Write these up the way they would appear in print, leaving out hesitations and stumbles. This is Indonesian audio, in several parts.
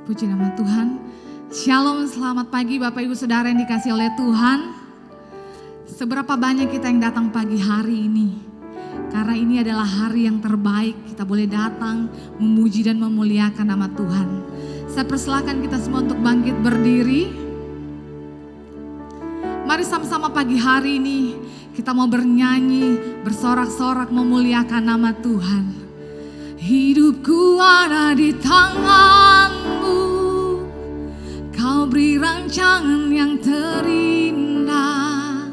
Puji nama Tuhan. Shalom, selamat pagi Bapak Ibu Saudara yang dikasih oleh Tuhan. Seberapa banyak kita yang datang pagi hari ini? Karena ini adalah hari yang terbaik, kita boleh datang memuji dan memuliakan nama Tuhan. Saya persilakan kita semua untuk bangkit berdiri. Mari sama-sama pagi hari ini kita mau bernyanyi, bersorak-sorak memuliakan nama Tuhan. Hidupku ada di tangan-Mu, Kau beri rancangan yang terindah.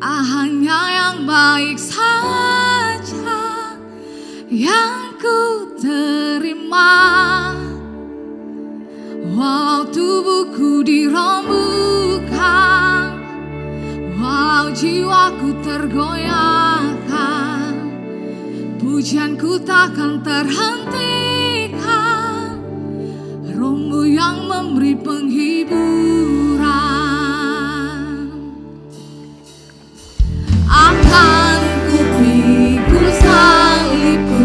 Tak hanya yang baik saja yang ku terima. Walau tubuhku dirembukan, walau jiwaku tergoyahkan, pujianku takkan terhentikan. Roh-Mu yang memberi penghiburan. Akan ku pikul salibku,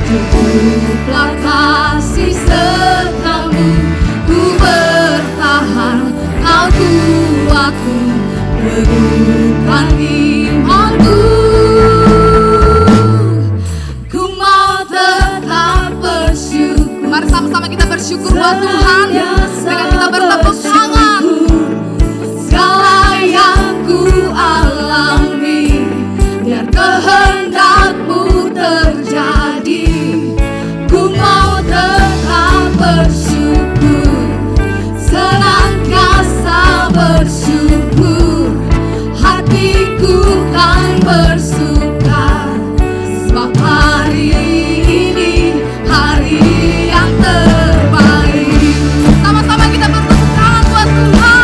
cukuplah kasih serta-Mu. Ku bertahan, Kau kuatku, teguhkan imanku. Ku mau tetap bersyukur. Mari sama-sama kita bersyukur buat Tuhan dengan kita bertepuk tangan. Segala yang ku alami, biar kehendak-Mu terjadi. Ku mau tetap bersyukur, senantiasa bersyukur. Hatiku kan bersuka, sebab hari ini hari yang terbaik. Sama-sama kita bertepuk tangan buat Tuhan.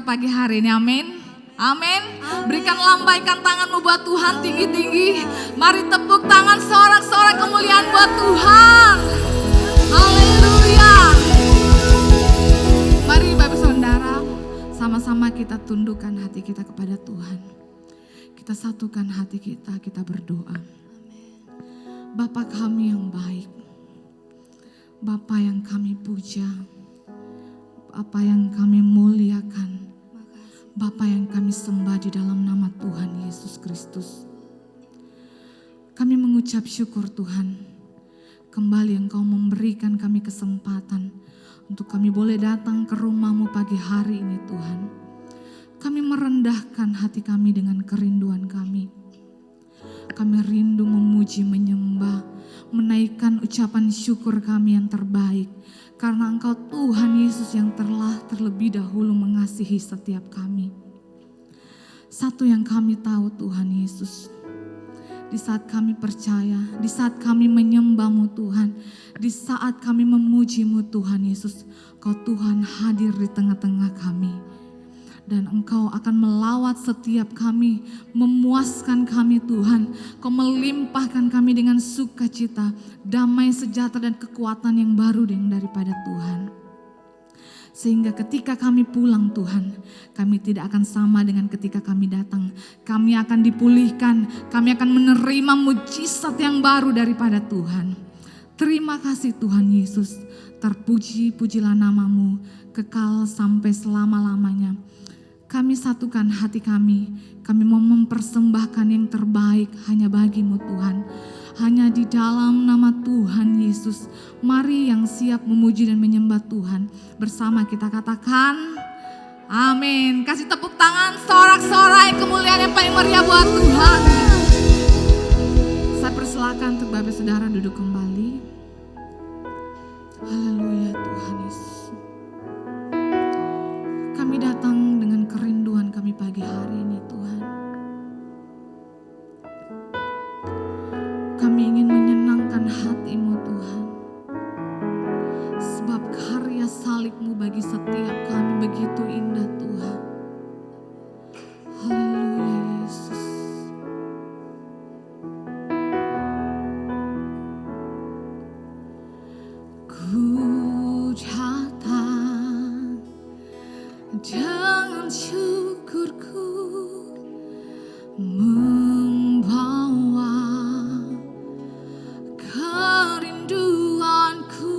pagi hari ini, amin. Amin. Berikan, lambaikan tanganmu buat Tuhan tinggi-tinggi. Mari tepuk tangan sorak-sorak kemuliaan buat Tuhan. Haleluya. Mari Bapak Saudara, sama-sama kita tundukkan hati kita kepada Tuhan. Kita satukan hati kita, kita berdoa. Bapa kami yang baik, Bapa yang kami puja, Bapa yang kami muliakan, Bapa yang kami sembah di dalam nama Tuhan Yesus Kristus. Kami mengucap syukur Tuhan, kembali Engkau memberikan kami kesempatan untuk kami boleh datang ke rumah-Mu pagi hari ini Tuhan. Kami merendahkan hati kami dengan kerinduan kami. Kami rindu memuji, menyembah, menaikkan ucapan syukur kami yang terbaik. Karena Engkau Tuhan Yesus yang telah terlebih dahulu mengasihi setiap kami. Satu yang kami tahu Tuhan Yesus, di saat kami percaya, di saat kami menyembah-Mu Tuhan, di saat kami memuji-Mu Tuhan Yesus, Kau Tuhan hadir di tengah-tengah kami. Dan Engkau akan melawat setiap kami, memuaskan kami Tuhan. Kau melimpahkan kami dengan sukacita, damai, sejahtera dan kekuatan yang baru daripada Tuhan. Sehingga ketika kami pulang Tuhan, kami tidak akan sama dengan ketika kami datang. Kami akan dipulihkan, kami akan menerima mujizat yang baru daripada Tuhan. Terima kasih Tuhan Yesus, terpuji-pujilah nama-Mu, kekal sampai selama-lamanya. Kami satukan hati kami mau mempersembahkan yang terbaik hanya bagi-Mu Tuhan. Hanya di dalam nama Tuhan Yesus, mari yang siap memuji dan menyembah Tuhan. Bersama kita katakan, amin. Kasih tepuk tangan, sorak-sorai kemuliaan yang paling meriah buat Tuhan. Saya persilakan untuk Bapak Saudara duduk kembali. Haleluya Tuhan Yesus. Kami datang dengan kerinduan kami pagi hari ini Tuhan. Kami ingin menyenangkan hati-Mu Tuhan. Sebab karya salib-Mu bagi setiap kami begitu indah Tuhan. Haleluya Yesus. Ku datang dengan syukurku, membawa kerinduanku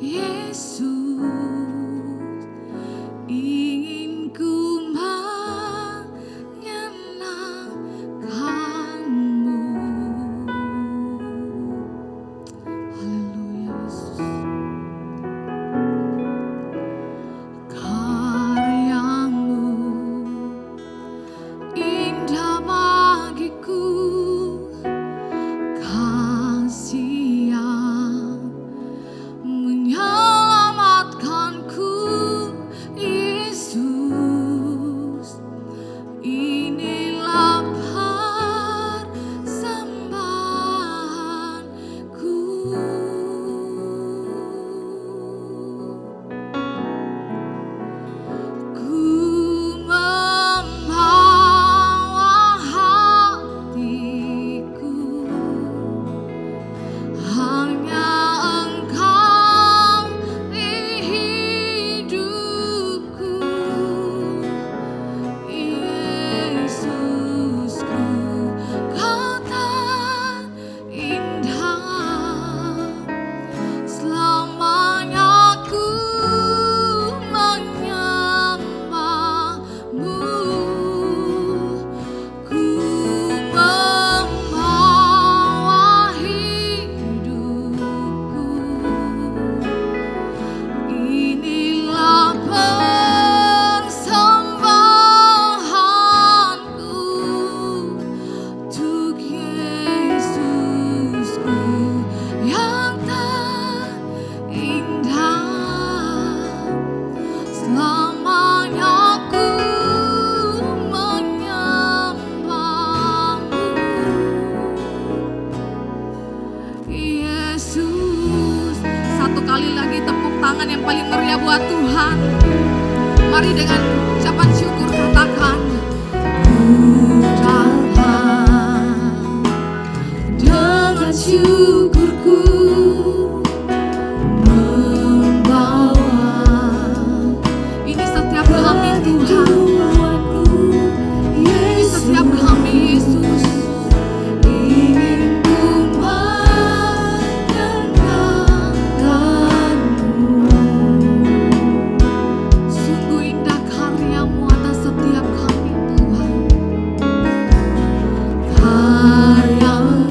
Yesus. Ingin ku menyenangkanmu. Haleluya Yesus. Satu kali lagi tepuk tangan yang paling meriah buat Tuhan. Mari dengan ucapan syukur katakan, ku datang dengan syukurku membawa. Ini setiap kami Tuhan, ini setiap kami Yesus. Ingin ku mendengarkan-Mu. Sungguh indah karya-Mu atas setiap kami Tuhan. Karya-Mu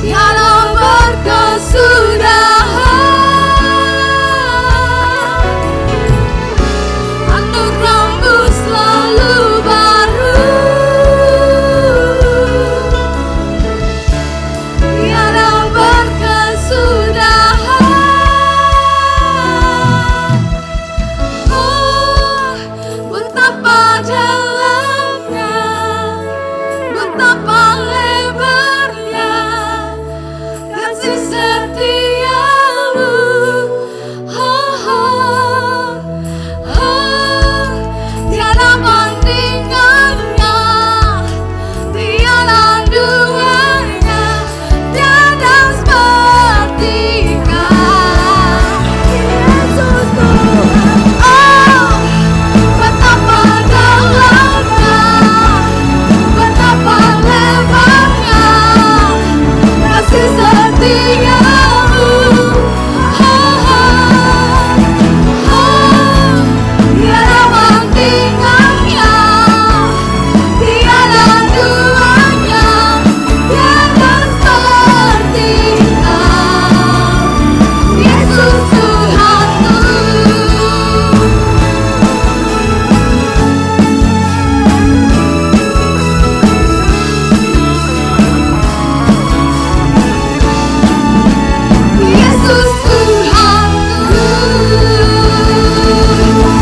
tiada berkesudahan. Anugerahmu selalu baru, tiada berkesudahan. Oh, betapa dalamnya, betapa lebarnya kasih setiamu. Oh, oh, oh, tiada bandingannya, tiada duanya, tiada seperti Kau, Yesus Tuhan. Oh, betapa dalamnya, betapa lebarnya kasih setiamu. Oh, oh, oh, tiada bandingannya, tiada duanya, tiada seperti Kau, Yesus Tuhanku. Yesus Tuhanku.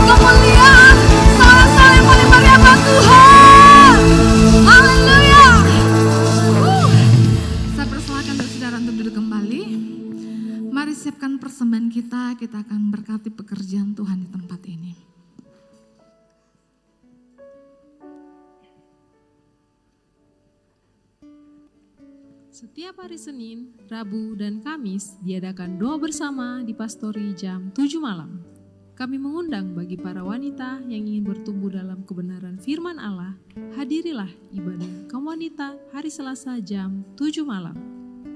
Kemuliaan sorak-sorai paling meriah Tuhan. Haleluya. Saya persilakan saudara untuk duduk kembali. Mari siapkan persembahan kita akan berkati pekerjaan Tuhan di tempat ini. Setiap hari Senin, Rabu, dan Kamis diadakan doa bersama di Pastori jam 7 malam. Kami mengundang bagi para wanita yang ingin bertumbuh dalam kebenaran firman Allah, hadirilah ibadah kaum wanita hari Selasa jam 7 malam.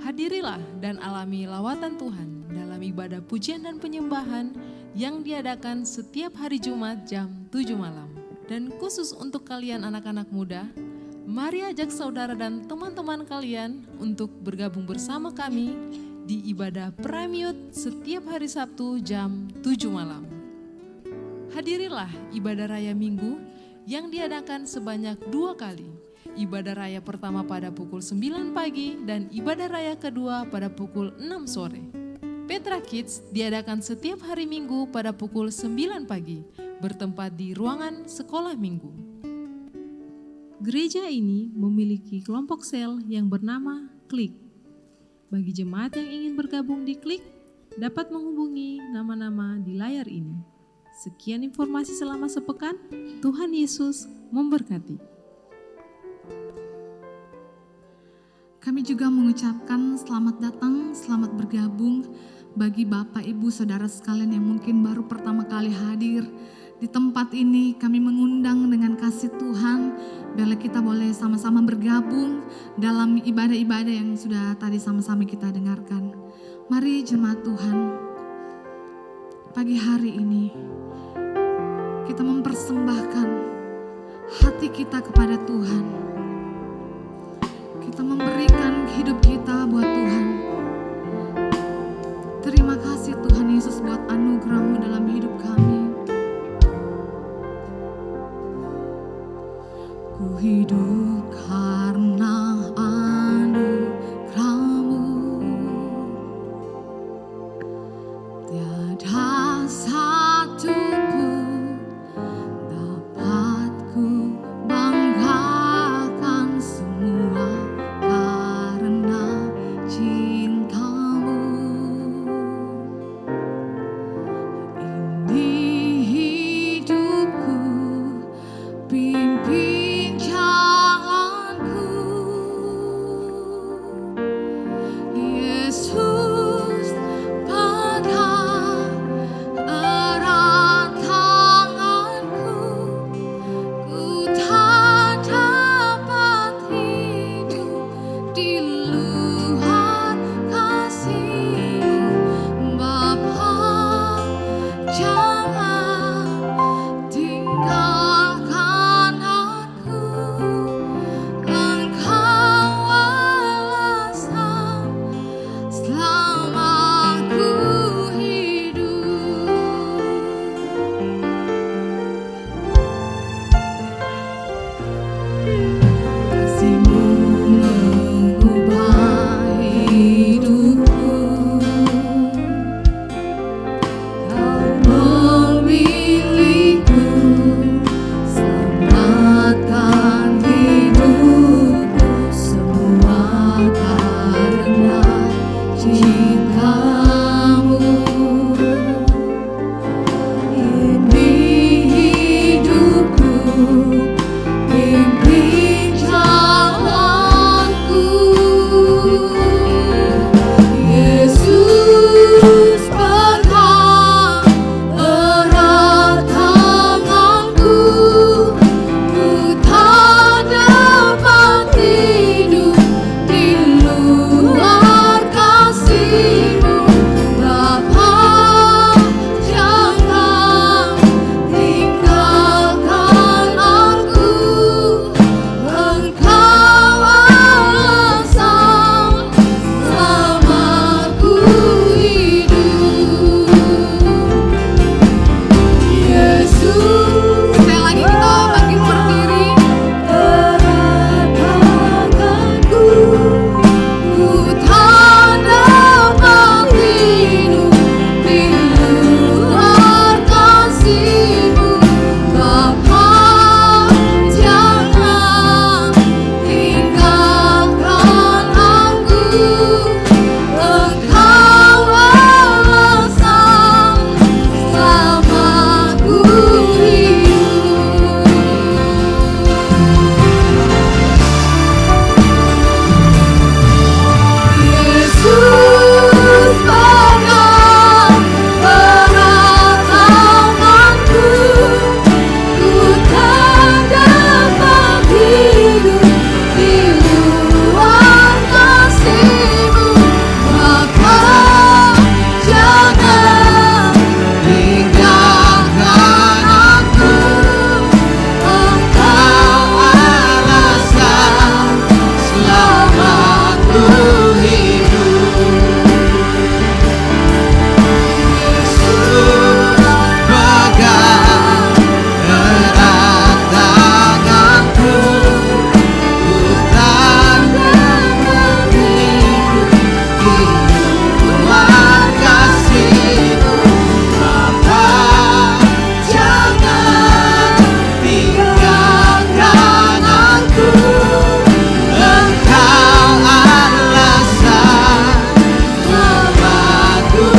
Hadirilah dan alami lawatan Tuhan dalam ibadah pujian dan penyembahan yang diadakan setiap hari Jumat jam 7 malam. Dan khusus untuk kalian anak-anak muda, mari ajak saudara dan teman-teman kalian untuk bergabung bersama kami di ibadah Prime Youth setiap hari Sabtu jam 7 malam. Hadirilah ibadah raya Minggu yang diadakan sebanyak 2 kali. Ibadah raya pertama pada pukul 9 pagi dan ibadah raya kedua pada pukul 6 sore. Petra Kids diadakan setiap hari Minggu pada pukul 9 pagi, bertempat di ruangan sekolah minggu. Gereja ini memiliki kelompok sel yang bernama Klik. Bagi jemaat yang ingin bergabung di Klik, dapat menghubungi nama-nama di layar ini. Sekian informasi selama sepekan, Tuhan Yesus memberkati. Kami juga mengucapkan selamat datang, selamat bergabung bagi Bapak, Ibu, Saudara sekalian yang mungkin baru pertama kali hadir di tempat ini. Kami mengundang dengan kasih Tuhan, bila kita boleh sama-sama bergabung dalam ibadah-ibadah yang sudah tadi sama-sama kita dengarkan. Mari jemaat Tuhan, pagi hari ini kita mempersembahkan hati kita kepada Tuhan. Kita memberikan hidup kita buat Tuhan. Terima kasih Tuhan Yesus buat anugerah-Mu dalam hidup kami. Ku hidup karena anugerah-Mu. Tiada satu pun dapat ku banggakan, semua karena cintamu. Ini hidupku, pimpin jalanku. Yesus pegang erat tanganku, ku tak dapat hidup di luar kasih-Mu. Bapa, jangan tinggalkan aku, Engkau alasan selamatku hidup. Yesus, sekali lagi kita makin berdiri. Erat tanganku, ku tak dapat hidup di luar kasih-Mu. Bapa, jangan tinggalkan aku, Engkau alasan selamatku hidup. Yesus pegang erat tanganku, ku tak dapat hidup di luar kasih-Mu. Bapa, jangan tinggalkan aku, Engkau alasan selamatku hidup. Yesus pegang erat tanganku, ku tak dapat hidup di luar kasih-Mu. Bapa, jangan tinggalkan aku, Engkau alasan selamatku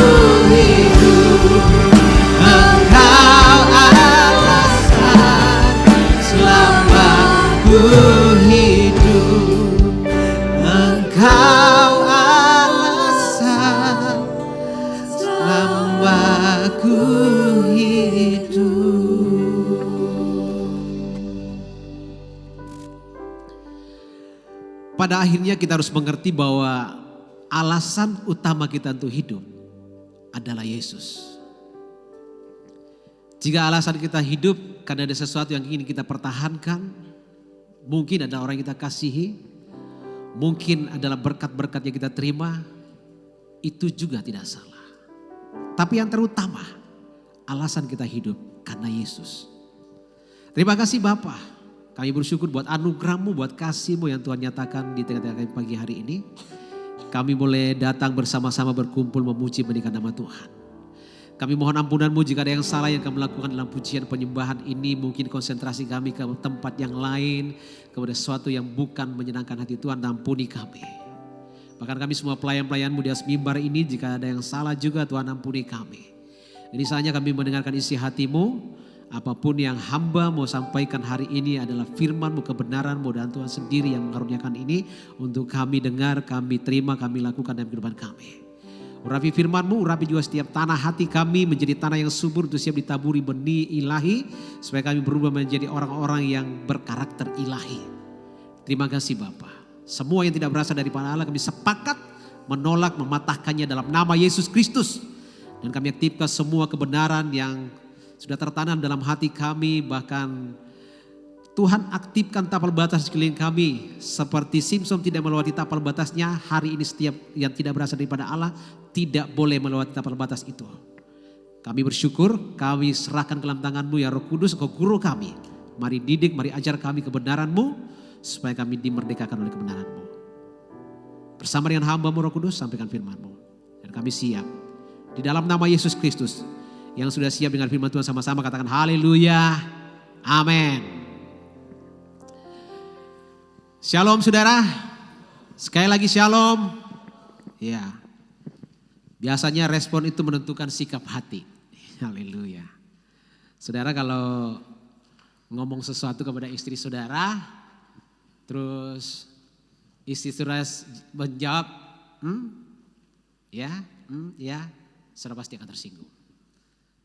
hidup. Engkau alasan selamatku hidup. Engkau alasan selamatku hidup. Pada akhirnya kita harus mengerti bahwa alasan utama kita untuk hidup adalah Yesus. Jika alasan kita hidup karena ada sesuatu yang ingin kita pertahankan, mungkin ada orang yang kita kasihi, mungkin adalah berkat-berkat yang kita terima, itu juga tidak salah. Tapi yang terutama, alasan kita hidup karena Yesus. Terima kasih Bapa, kami bersyukur buat anugerah-Mu, buat kasih-Mu yang Tuhan nyatakan di tengah-tengah kami pagi hari ini. Kami boleh datang bersama-sama berkumpul memuji meninggikan nama Tuhan. Kami mohon ampunan-Mu jika ada yang salah yang kami lakukan dalam pujian penyembahan ini. Mungkin konsentrasi kami ke tempat yang lain, kepada sesuatu yang bukan menyenangkan hati Tuhan. Ampuni kami. Bahkan kami semua pelayan-pelayan-Mu di atas mimbar ini, jika ada yang salah juga Tuhan ampuni kami. Ini saatnya kami mendengarkan isi hati-Mu. Apapun yang hamba mau sampaikan hari ini adalah firman-Mu, kebenaran-Mu, dan Tuhan sendiri yang mengaruniakan ini untuk kami dengar, kami terima, kami lakukan dalam kehidupan kami. Urapi firman-Mu, urapi juga setiap tanah hati kami menjadi tanah yang subur untuk siap ditaburi benih ilahi, supaya kami berubah menjadi orang-orang yang berkarakter ilahi. Terima kasih Bapa. Semua yang tidak berasal daripada Allah kami sepakat menolak, mematahkannya dalam nama Yesus Kristus. Dan kami aktifkan semua kebenaran yang sudah tertanam dalam hati kami, bahkan Tuhan aktifkan tapal batas di sekeliling kami. Seperti Simpson tidak melewati tapal batasnya, hari ini setiap yang tidak berasal daripada Allah tidak boleh melewati tapal batas itu. Kami bersyukur, kami serahkan ke dalam tangan-Mu ya Roh Kudus, Engkau guru kami. Mari didik, mari ajar kami kebenaran-Mu, supaya kami dimerdekakan oleh kebenaran-Mu. Bersama dengan hamba-Mu Roh Kudus, sampaikan firman-Mu. Dan kami siap. Di dalam nama Yesus Kristus, yang sudah siap dengan firman Tuhan sama-sama katakan haleluya, amin. Shalom saudara, sekali lagi shalom. Ya, Biasanya respon itu menentukan sikap hati. Haleluya. Saudara kalau ngomong sesuatu kepada istri saudara, terus istri saudara menjawab, ya, saudara pasti akan tersinggung.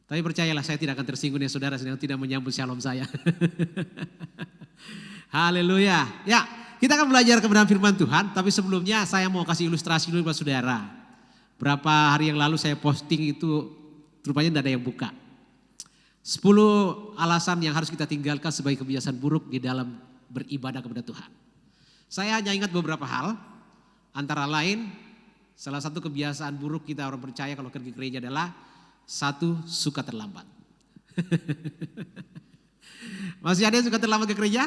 Tapi percayalah saya tidak akan tersinggung ya saudara sedang tidak menyambut shalom saya. Haleluya. Ya, kita akan belajar kebenaran firman Tuhan, tapi sebelumnya saya mau kasih ilustrasi dulu buat saudara. Berapa hari yang lalu saya posting itu rupanya tidak ada yang buka. 10 alasan yang harus kita tinggalkan sebagai kebiasaan buruk di dalam beribadah kepada Tuhan. Saya hanya ingat beberapa hal, antara lain salah satu kebiasaan buruk kita orang percaya kalau pergi gereja adalah 1, suka terlambat. Masih ada yang suka terlambat ke gereja?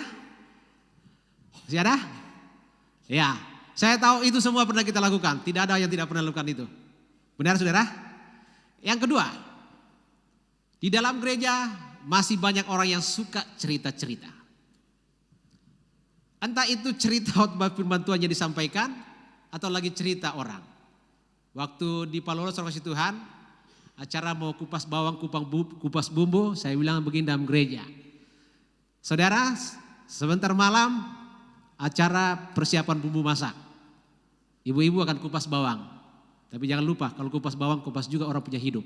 Masih ada? Ya, saya tahu itu semua pernah kita lakukan. Tidak ada yang tidak pernah lakukan itu. Benar saudara? Yang kedua, di dalam gereja masih banyak orang yang suka cerita-cerita. Entah itu cerita khotbah firman Tuhan yang disampaikan atau lagi cerita orang. Waktu di Palolo Saudara kasih Tuhan, acara mau kupas bawang, kupas bumbu, saya bilang begini dalam gereja. Saudara, sebentar malam acara persiapan bumbu masak. Ibu-ibu akan kupas bawang. Tapi jangan lupa kalau kupas bawang, kupas juga orang punya hidup.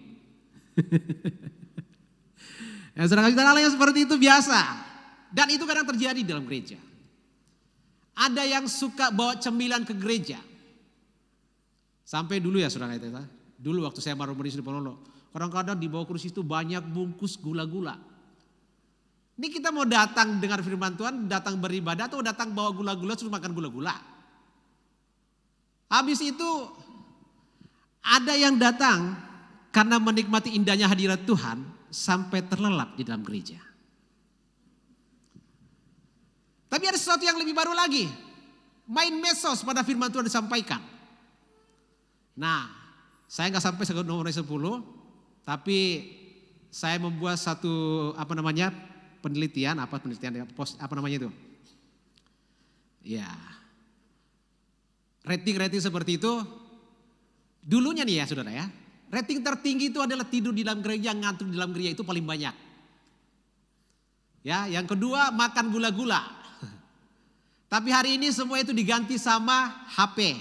Ya, saudara hal yang seperti itu biasa. Dan itu kadang terjadi dalam gereja. Ada yang suka bawa cemilan ke gereja. Sampai dulu ya saudara itu. Dulu waktu saya baru di Palolo. Kadang-kadang di bawah kursi itu banyak bungkus gula-gula. Ini kita mau datang dengar firman Tuhan, datang beribadah atau datang bawa gula-gula terus makan gula-gula. Habis itu ada yang datang karena menikmati indahnya hadirat Tuhan sampai terlelap di dalam gereja. Tapi ada sesuatu yang lebih baru lagi. Main medsos pada firman Tuhan disampaikan. Nah, saya nggak sampai nomor 10, tapi saya membuat satu penelitian itu. Ya. Rating seperti itu. Dulunya nih ya saudara ya. Rating tertinggi itu adalah tidur di dalam gereja, ngantuk di dalam gereja itu paling banyak. Ya, yang kedua makan gula-gula. Tapi hari ini semua itu diganti sama HP.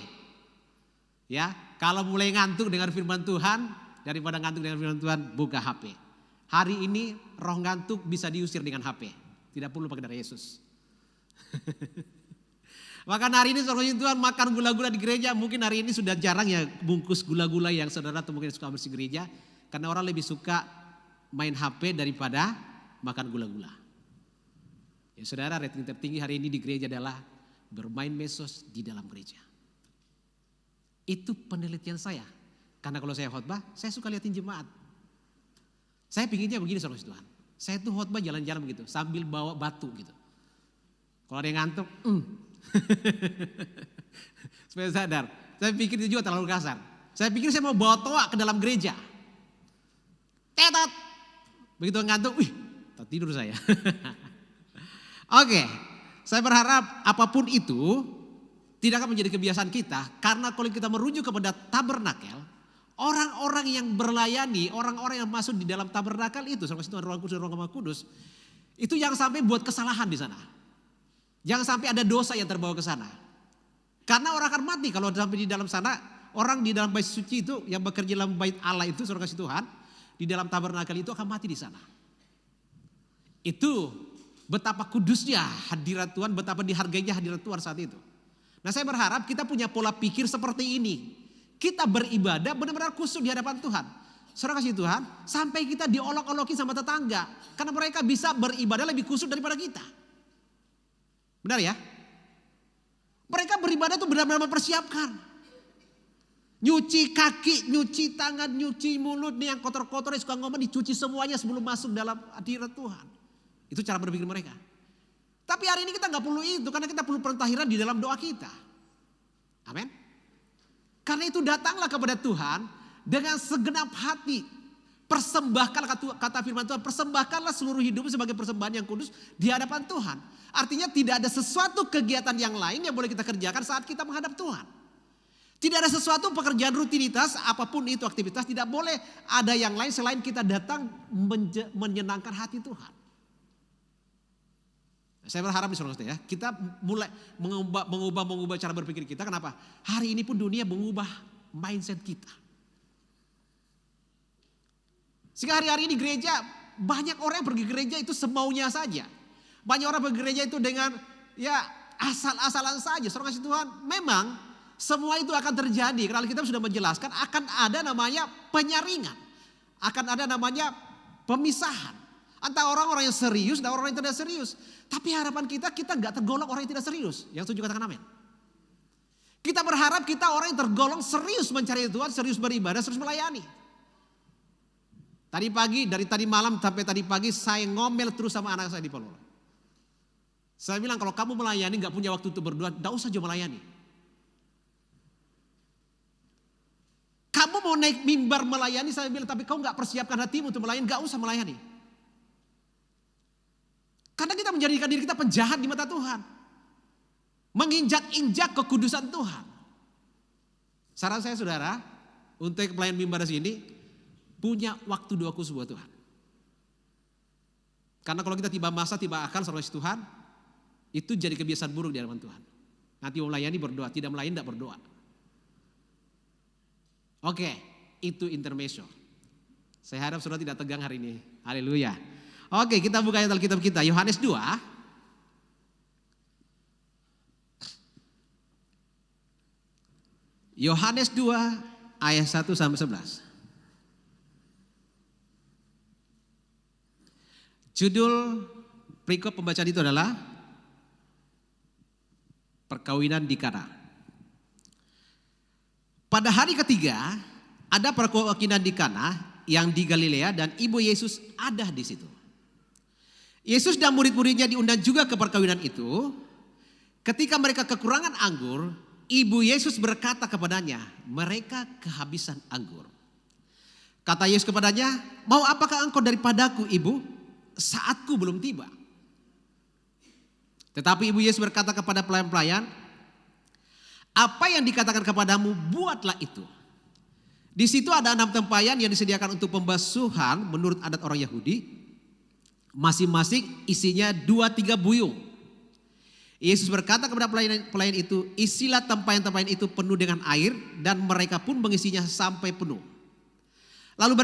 Ya, kalau mulai ngantuk dengan firman Tuhan, daripada ngantuk dengan firman Tuhan, buka HP. Hari ini roh ngantuk bisa diusir dengan HP. Tidak perlu pakai darah Yesus. Maka hari ini saudara Tuhan makan gula-gula di gereja. Mungkin hari ini sudah jarang ya bungkus gula-gula yang saudara atau mungkin suka bersih gereja. Karena orang lebih suka main HP daripada makan gula-gula. Ya saudara, rating tertinggi hari ini di gereja adalah bermain medsos di dalam gereja. Itu penelitian saya. Karena kalau saya khotbah, saya suka liatin jemaat. Saya pinginnya begini saudara Tuhan. Saya tuh khotbah jalan-jalan begitu, sambil bawa batu gitu. Kalau ada yang ngantuk, supaya sadar. Saya pikir itu juga terlalu kasar. Saya pikir saya mau bawa toa ke dalam gereja. Tetot. Begitu ngantuk, tidur saya. Oke, saya berharap apapun itu tidak akan menjadi kebiasaan kita. Karena kalau kita merujuk kepada tabernakel, orang-orang yang berlayani, orang-orang yang masuk di dalam tabernakel itu, sama situ ruang kudus dan ruang Maha Kudus, itu jangan sampai buat kesalahan di sana. Jangan sampai ada dosa yang terbawa ke sana. Karena orang akan mati kalau sampai di dalam sana, orang di dalam bait suci itu yang bekerja dalam bait Allah itu, saudara kasih Tuhan, di dalam tabernakel itu akan mati di sana. Itu betapa kudusnya hadirat Tuhan, betapa dihargainya hadirat Tuhan saat itu. Nah, saya berharap kita punya pola pikir seperti ini. Kita beribadah benar-benar khusyuk di hadapan Tuhan. Saudara kasih Tuhan, sampai kita diolok-olokin sama tetangga. Karena mereka bisa beribadah lebih khusyuk daripada kita. Benar ya? Mereka beribadah tuh benar-benar mempersiapkan. Nyuci kaki, nyuci tangan, nyuci mulut. Nih yang kotor-kotor yang suka ngomong dicuci semuanya sebelum masuk dalam hadirat Tuhan. Itu cara berpikir mereka. Tapi hari ini kita gak perlu itu. Karena kita perlu pentahiran di dalam doa kita. Amin. Karena itu datanglah kepada Tuhan dengan segenap hati. Persembahkanlah kata firman Tuhan. Persembahkanlah seluruh hidupmu sebagai persembahan yang kudus di hadapan Tuhan. Artinya tidak ada sesuatu kegiatan yang lain yang boleh kita kerjakan saat kita menghadap Tuhan. Tidak ada sesuatu pekerjaan rutinitas, apapun itu aktivitas, tidak boleh ada yang lain selain kita datang menyenangkan hati Tuhan. Saya berharap nih saudara ya, kita mulai mengubah cara berpikir kita. Kenapa? Hari ini pun dunia mengubah mindset kita. Sehingga hari-hari ini gereja, banyak orang yang pergi gereja itu semaunya saja. Banyak orang pergi gereja itu dengan ya asal-asalan saja. Saudara kasih Tuhan, memang semua itu akan terjadi. Karena kita sudah menjelaskan akan ada namanya penyaringan. Akan ada namanya pemisahan. Antara orang-orang yang serius dan orang yang tidak serius. Tapi harapan kita gak tergolong orang yang tidak serius. Yang setuju katakan amin. Kita berharap kita orang yang tergolong serius mencari Tuhan, serius beribadah, serius melayani. Tadi pagi, dari tadi malam sampai tadi pagi saya ngomel terus sama anak saya di Pololo. Saya bilang kalau kamu melayani gak punya waktu untuk berdoa, gak usah juga melayani. Kamu mau naik mimbar melayani, saya bilang tapi kau gak persiapkan hatimu untuk melayani, gak usah melayani. Karena kita menjadikan diri kita penjahat di mata Tuhan. Menginjak-injak kekudusan Tuhan. Saran saya saudara, untuk pelayan mimbar sini, punya waktu doa khusus buat Tuhan. Karena kalau kita tiba masa, tiba akal saudara Tuhan, itu jadi kebiasaan buruk di hadapan Tuhan. Nanti mau melayani berdoa, tidak melayani tidak berdoa. Oke, itu intermezzo. Saya harap saudara tidak tegang hari ini. Haleluya. Oke, kita buka ayat Alkitab kita, Yohanes 2. Yohanes 2 ayat 1 sampai 11. Judul perikop pembacaan itu adalah perkawinan di Kana. Pada hari ketiga ada perkawinan di Kana yang di Galilea dan ibu Yesus ada di situ. Yesus dan murid-muridnya diundang juga ke perkawinan itu. Ketika mereka kekurangan anggur, ibu Yesus berkata kepadanya, mereka kehabisan anggur. Kata Yesus kepadanya, mau apakah engkau daripadaku ibu? Saatku belum tiba. Tetapi ibu Yesus berkata kepada pelayan-pelayan, apa yang dikatakan kepadamu buatlah itu. Di situ ada 6 tempayan yang disediakan untuk pembasuhan menurut adat orang Yahudi. Masing-masing isinya 2-3 buyung. Yesus berkata kepada pelayan itu, isilah tempayan-tempayan itu penuh dengan air, dan mereka pun mengisinya sampai penuh. Lalu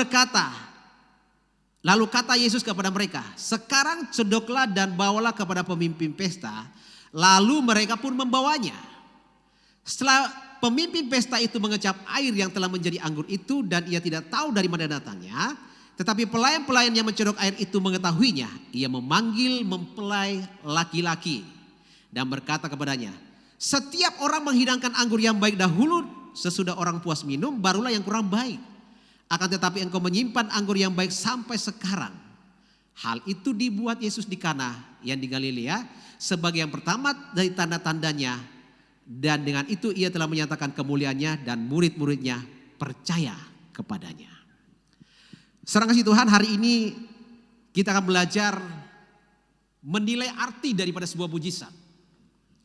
kata Yesus kepada mereka, sekarang cedoklah dan bawalah kepada pemimpin pesta. Lalu mereka pun membawanya. Setelah pemimpin pesta itu mengecap air yang telah menjadi anggur itu, dan ia tidak tahu dari mana datangnya. Tetapi pelayan-pelayan yang mencedok air itu mengetahuinya. Ia memanggil mempelai laki-laki dan berkata kepadanya, setiap orang menghidangkan anggur yang baik dahulu, sesudah orang puas minum barulah yang kurang baik. Akan tetapi engkau menyimpan anggur yang baik sampai sekarang. Hal itu dibuat Yesus di Kana yang di Galilea sebagai yang pertama dari tanda-tandanya. Dan dengan itu ia telah menyatakan kemuliaannya dan murid-muridnya percaya kepadanya. Saudara kasih Tuhan, hari ini kita akan belajar menilai arti daripada sebuah mujizat.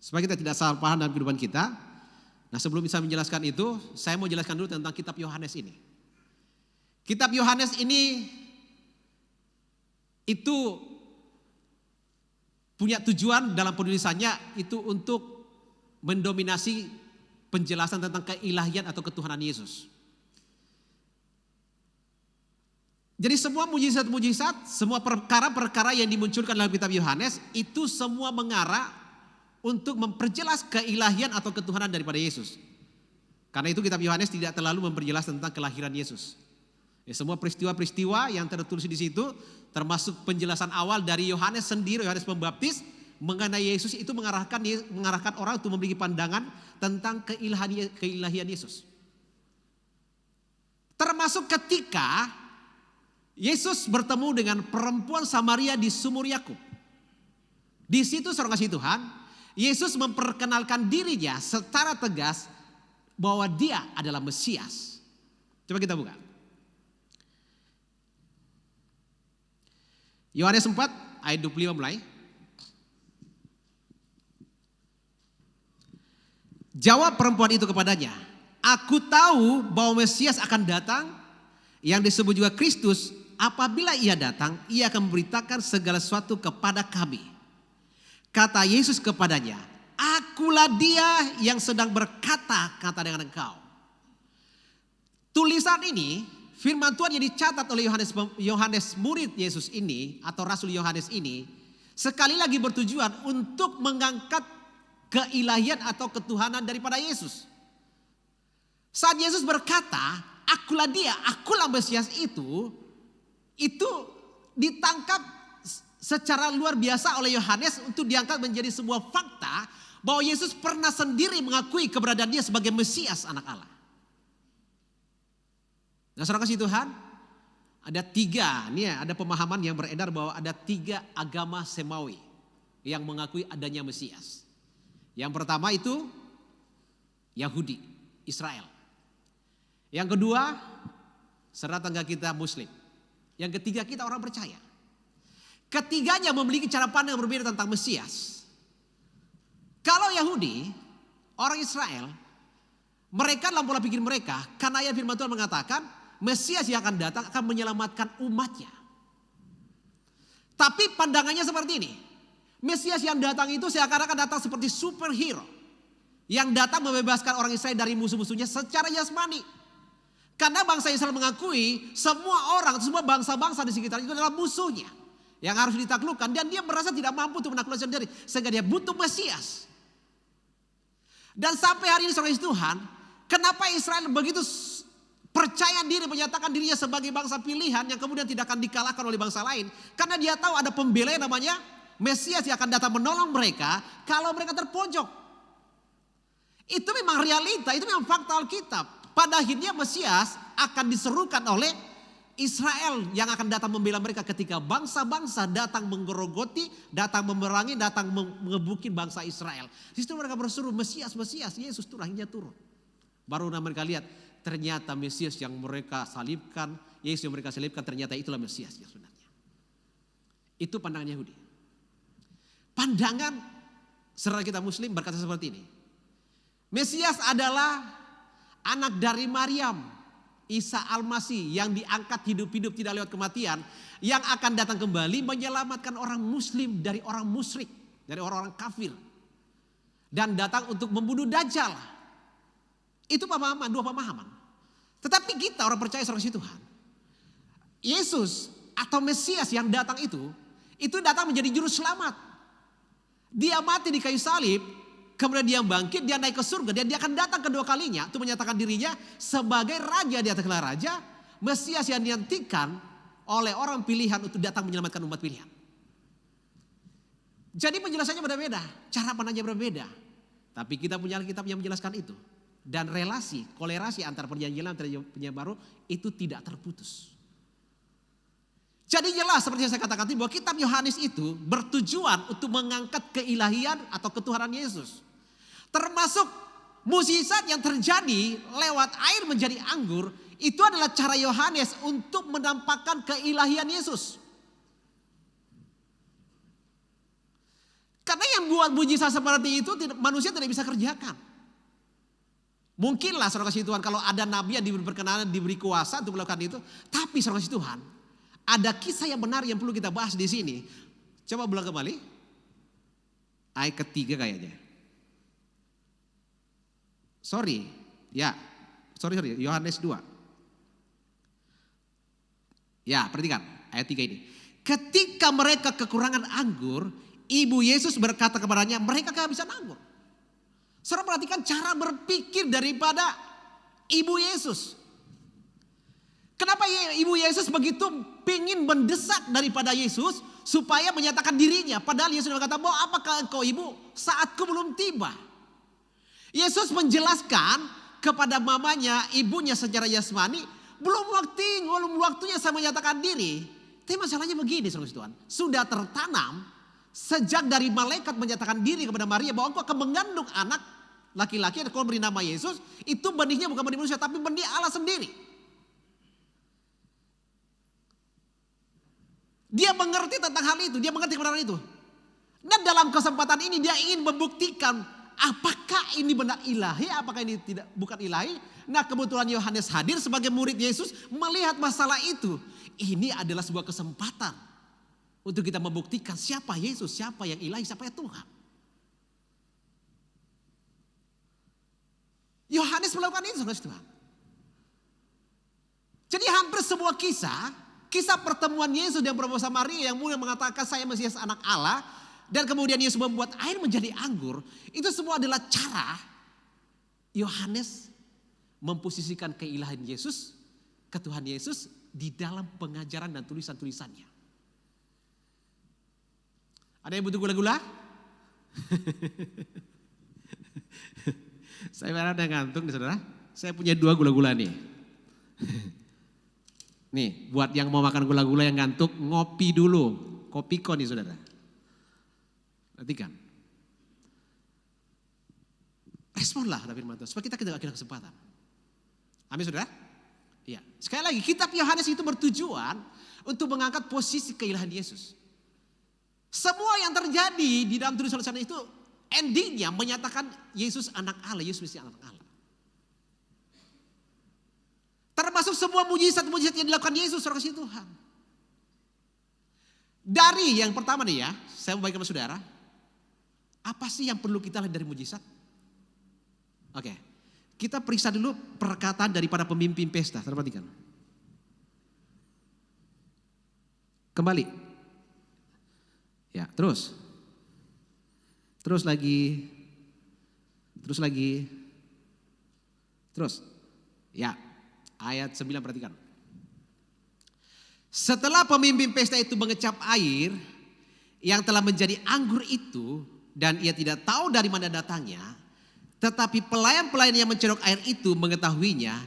Supaya kita tidak salah paham dalam kehidupan kita. Nah, sebelum bisa menjelaskan itu, saya mau jelaskan dulu tentang kitab Yohanes ini. Kitab Yohanes ini itu punya tujuan dalam penulisannya itu untuk mendominasi penjelasan tentang keilahian atau ketuhanan Yesus. Jadi semua mujizat-mujizat, semua perkara-perkara yang dimunculkan dalam kitab Yohanes itu semua mengarah untuk memperjelas keilahian atau ketuhanan daripada Yesus. Karena itu kitab Yohanes tidak terlalu memperjelas tentang kelahiran Yesus. Ya, semua peristiwa-peristiwa yang tertulis di situ termasuk penjelasan awal dari Yohanes sendiri, Yohanes Pembaptis mengenai Yesus itu mengarahkan orang untuk memiliki pandangan tentang keilahian Yesus. Termasuk ketika Yesus bertemu dengan perempuan Samaria di sumur Yakub. Di situ saudara kasih Tuhan, Yesus memperkenalkan dirinya secara tegas bahwa dia adalah Mesias. Coba kita buka. Yohanes 4 ayat 25 mulai. Jawab perempuan itu kepadanya, Aku tahu bahwa Mesias akan datang, yang disebut juga Kristus. Apabila ia datang, ia akan memberitakan segala sesuatu kepada kami. Kata Yesus kepadanya, akulah dia yang sedang berkata-kata dengan engkau. Tulisan ini, firman Tuhan yang dicatat oleh Yohanes murid Yesus ini, atau Rasul Yohanes ini, sekali lagi bertujuan untuk mengangkat keilahian atau ketuhanan daripada Yesus. Saat Yesus berkata, akulah dia, akulah Mesias itu ditangkap secara luar biasa oleh Yohanes untuk diangkat menjadi sebuah fakta bahwa Yesus pernah sendiri mengakui keberadaan dia sebagai Mesias anak Allah. Nah, saudara kasih Tuhan, ada 3, nih ada pemahaman yang beredar bahwa ada 3 agama semawi yang mengakui adanya Mesias. Yang pertama itu Yahudi, Israel. Yang kedua, saudara tangga kita Muslim. Yang ketiga kita orang percaya. Ketiganya memiliki cara pandang yang berbeda tentang Mesias. Kalau Yahudi, orang Israel, mereka dalam pola pikir mereka, karena ayat firman Tuhan mengatakan, Mesias yang akan datang akan menyelamatkan umatnya. Tapi pandangannya seperti ini. Mesias yang datang itu seakan-akan datang seperti superhero. Yang datang membebaskan orang Israel dari musuh-musuhnya secara jasmani. Karena bangsa Israel mengakui semua orang, semua bangsa-bangsa di sekitar itu adalah musuhnya. Yang harus ditaklukkan dan dia merasa tidak mampu untuk menaklukkan sendiri. Sehingga dia butuh Mesias. Dan sampai hari ini saudara Tuhan, kenapa Israel begitu percaya diri menyatakan dirinya sebagai bangsa pilihan yang kemudian tidak akan dikalahkan oleh bangsa lain. Karena dia tahu ada pembela yang namanya Mesias yang akan datang menolong mereka kalau mereka terpojok. Itu memang realita, itu memang fakta Alkitab. Pada akhirnya Mesias akan diserukan oleh Israel yang akan datang membela mereka ketika bangsa-bangsa datang menggerogoti, datang memerangi, datang mengebukin bangsa Israel. Di situ mereka berseru Mesias, Mesias, Yesus turun, akhirnya turun. Baru mereka lihat ternyata Mesias yang mereka salibkan, Yesus yang mereka salibkan ternyata itulah Mesias yang sebenarnya. Itu pandangan Yahudi. Pandangan saudara kita Muslim berkata seperti ini. Mesias adalah anak dari Maryam, Isa Al-Masih yang diangkat hidup-hidup tidak lewat kematian, yang akan datang kembali menyelamatkan orang Muslim dari orang musyrik, dari orang-orang kafir, dan datang untuk membunuh Dajjal. Itu pemahaman, 2 pemahaman. Tetapi kita orang percaya saudara Tuhan, Yesus atau Mesias yang datang itu datang menjadi juru selamat. Dia mati di kayu salib, kemudian dia bangkit, dia naik ke surga, dan dia akan datang kedua kalinya untuk menyatakan dirinya sebagai raja di atas segala raja, Mesias yang dinantikan oleh orang pilihan untuk datang menyelamatkan umat pilihan. Jadi penjelasannya berbeda, cara pandangnya berbeda. Tapi kita punya Alkitab yang menjelaskan itu. Dan relasi, kolerasi antara perjanjian lama dan perjanjian baru itu tidak terputus. Jadi jelas seperti yang saya katakan tadi bahwa kitab Yohanes itu bertujuan untuk mengangkat keilahian atau ketuhanan Yesus. Termasuk mukjizat yang terjadi lewat air menjadi anggur, itu adalah cara Yohanes untuk menampakkan keilahian Yesus. Karena yang buat mukjizat seperti itu manusia tidak bisa kerjakan. Mungkinlah saudara kasih Tuhan kalau ada nabi yang diberi perkenanan, diberi kuasa untuk melakukan itu. Tapi saudara kasih Tuhan, ada kisah yang benar yang perlu kita bahas di sini. Coba ulang kembali. Ayat ketiga kayaknya. Sorry. Yohanes 2. Ya, perhatikan ayat 3 ini. Ketika mereka kekurangan anggur, ibu Yesus berkata kepadanya, mereka kehabisan anggur. Saudara perhatikan cara berpikir daripada ibu Yesus. Kenapa ibu Yesus begitu ingin mendesak daripada Yesus supaya menyatakan dirinya. Padahal Yesus berkata, bahwa apakah engkau ibu, saatku belum tiba. Yesus menjelaskan kepada mamanya, ibunya secara jasmani, belum waktunya saya menyatakan diri. Tapi masalahnya begini saudara Tuhan, sudah tertanam sejak dari malaikat menyatakan diri kepada Maria bahwa engkau akan mengandung anak laki-laki dan kau beri nama Yesus. Itu benihnya bukan benih manusia tapi benih Allah sendiri. Dia mengerti tentang hal itu, dia mengerti kebenaran itu. Dan dalam kesempatan ini dia ingin membuktikan apakah ini benar ilahi, apakah ini tidak bukan ilahi? Nah, kebetulan Yohanes hadir sebagai murid Yesus melihat masalah itu. Ini adalah sebuah kesempatan untuk kita membuktikan siapa Yesus, siapa yang ilahi, siapa yang Tuhan. Yohanes melakukan itu, saudara Tuhan. Jadi hampir sebuah kisah pertemuan Yesus dan perempuan Samaria yang mulai mengatakan saya Mesias anak Allah, dan kemudian Yesus membuat air menjadi anggur, itu semua adalah cara Yohanes memposisikan keilahan Yesus, ketuhanan Yesus di dalam pengajaran dan tulisan-tulisannya. Ada yang butuh gula-gula? Saya merasa udah ngantuk nih saudara. Saya punya 2 gula-gula nih. Nih, buat yang mau makan gula-gula yang ngantuk, ngopi dulu. Kopiko nih saudara. Perhatikan. Responlah ada firman Tuhan, supaya kita tidak kehilangan kesempatan. Amin saudara? Iya. Sekali lagi, kitab Yohanes itu bertujuan untuk mengangkat posisi keilahan Yesus. Semua yang terjadi di dalam tulisan itu endingnya menyatakan Yesus anak Allah, Yesus Mesias anak Allah. Termasuk semua mujizat-mujizat yang dilakukan Yesus sebagai Tuhan. Dari yang pertama nih ya, saya mau bagi sama saudara. Apa sih yang perlu kita lihat dari mujizat? Oke, kita periksa dulu perkataan daripada pemimpin pesta. Perhatikan. Kembali. Ya, terus lagi. Ya, ayat 9 perhatikan. Setelah pemimpin pesta itu mengecap air yang telah menjadi anggur itu, dan ia tidak tahu dari mana datangnya, tetapi pelayan-pelayan yang mencerok air itu mengetahuinya,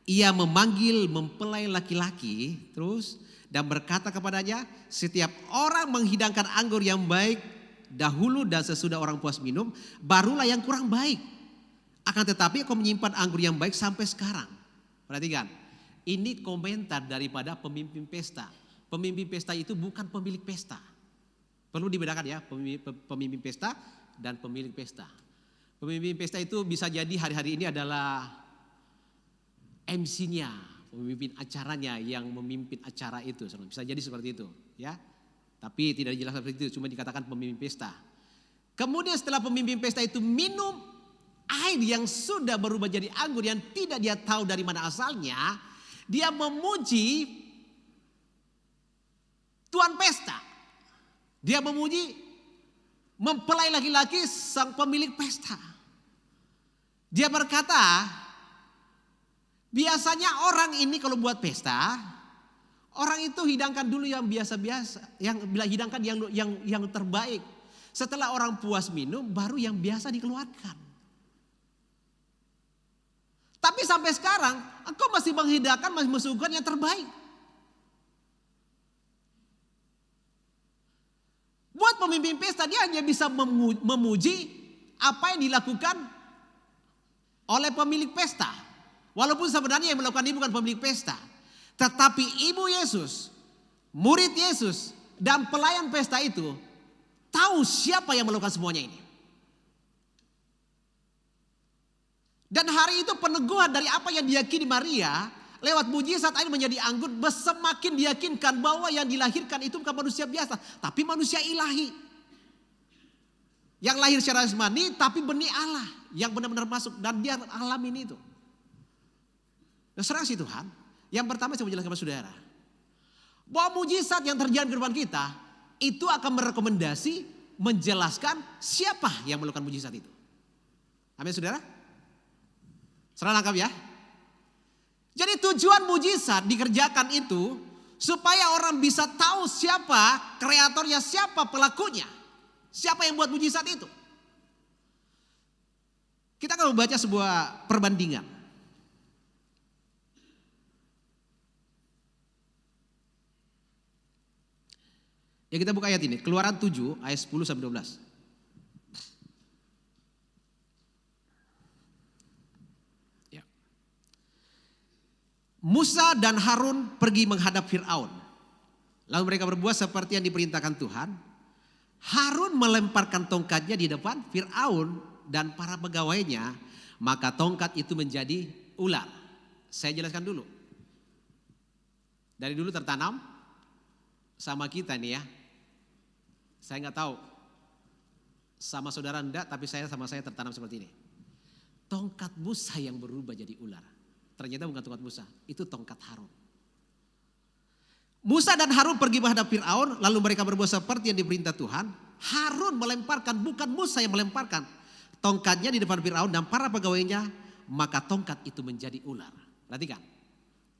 ia memanggil mempelai laki-laki terus dan berkata kepadanya, setiap orang menghidangkan anggur yang baik dahulu dan sesudah orang puas minum, barulah yang kurang baik. Akan tetapi kau menyimpan anggur yang baik sampai sekarang. Perhatikan, ini komentar daripada pemimpin pesta. Pemimpin pesta itu bukan pemilik pesta. Perlu dibedakan ya, pemimpin pesta dan pemilik pesta. Pemimpin pesta itu bisa jadi hari-hari ini adalah MC-nya, pemimpin acaranya yang memimpin acara itu. Bisa jadi seperti itu ya. Tapi tidak dijelaskan seperti itu, cuma dikatakan pemimpin pesta. Kemudian setelah pemimpin pesta itu minum air yang sudah berubah jadi anggur yang tidak dia tahu dari mana asalnya, dia memuji tuan pesta. Dia memuji mempelai laki-laki sang pemilik pesta. Dia berkata, biasanya orang ini kalau buat pesta, orang itu hidangkan dulu yang biasa-biasa, yang hidangkan yang terbaik. Setelah orang puas minum, baru yang biasa dikeluarkan. Tapi sampai sekarang, engkau masih menghidangkan, masih mensuguhkan yang terbaik. Buat pemimpin pesta, dia hanya bisa memuji apa yang dilakukan oleh pemilik pesta. Walaupun sebenarnya yang melakukan ini bukan pemilik pesta. Tetapi ibu Yesus, murid Yesus, dan pelayan pesta itu tahu siapa yang melakukan semuanya ini. Dan hari itu peneguhan dari apa yang diyakini Maria lewat mujizat air menjadi anggur semakin diyakinkan bahwa yang dilahirkan itu bukan manusia biasa, tapi manusia ilahi. Yang lahir secara jasmani tapi benih Allah yang benar-benar masuk dan dia alamin itu. Nah, serang sih Tuhan. Yang pertama saya mau jelaskan kepada saudara, bahwa mujizat yang terjadi di depan kita itu akan merekomendasi, menjelaskan siapa yang melakukan mujizat itu. Amin saudara? Serang lengkap ya. Jadi tujuan mujizat dikerjakan itu supaya orang bisa tahu siapa kreatornya, siapa pelakunya, siapa yang buat mujizat itu. Kita akan membaca sebuah perbandingan. Ya kita buka ayat ini, Keluaran 7 ayat 10 sampai 12. Ya. Musa dan Harun pergi menghadap Fir'aun. Lalu mereka berbuat seperti yang diperintahkan Tuhan. Harun melemparkan tongkatnya di depan Fir'aun dan para pegawainya, maka tongkat itu menjadi ular. Saya jelaskan dulu. Dari dulu tertanam sama kita nih ya. Saya nggak tahu sama saudara enggak, tapi sama saya tertanam seperti ini. Tongkat Musa yang berubah jadi ular. Ternyata bukan tongkat Musa, itu tongkat Harun. Musa dan Harun pergi menghadap Fir'aun, lalu mereka berbuat seperti yang diperintah Tuhan. Harun melemparkan, bukan Musa yang melemparkan, tongkatnya di depan Fir'aun dan para pegawainya, maka tongkat itu menjadi ular. Perhatikan,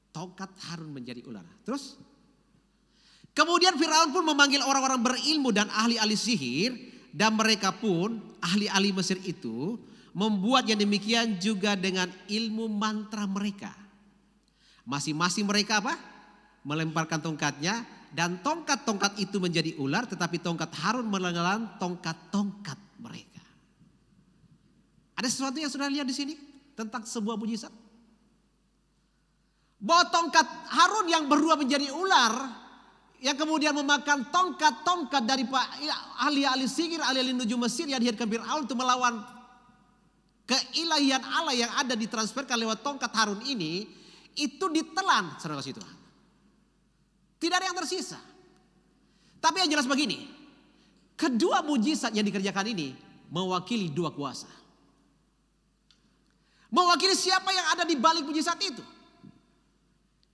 tongkat Harun menjadi ular. Terus, kemudian Fir'aun pun memanggil orang-orang berilmu dan ahli-ahli sihir, dan mereka pun, ahli-ahli Mesir itu, membuat yang demikian juga dengan ilmu mantra mereka. Masing-masing mereka apa? Melemparkan tongkatnya, dan tongkat-tongkat itu menjadi ular, tetapi tongkat Harun menelan tongkat-tongkat mereka. Ada sesuatu yang sudah lihat di sini tentang sebuah mujizat? Bahwa tongkat Harun yang berubah menjadi ular, yang kemudian memakan tongkat-tongkat dari ahli-ahli sihir, ahli-ahli nuju Mesir yang dihadirkan Fir'aun untuk melawan keilahian Allah yang ada ditransferkan lewat tongkat Harun ini, itu ditelan, saudara kasih Tuhan. Tidak ada yang tersisa. Tapi yang jelas begini, kedua mujizat yang dikerjakan ini mewakili dua kuasa. Mewakili siapa yang ada di balik mujizat itu.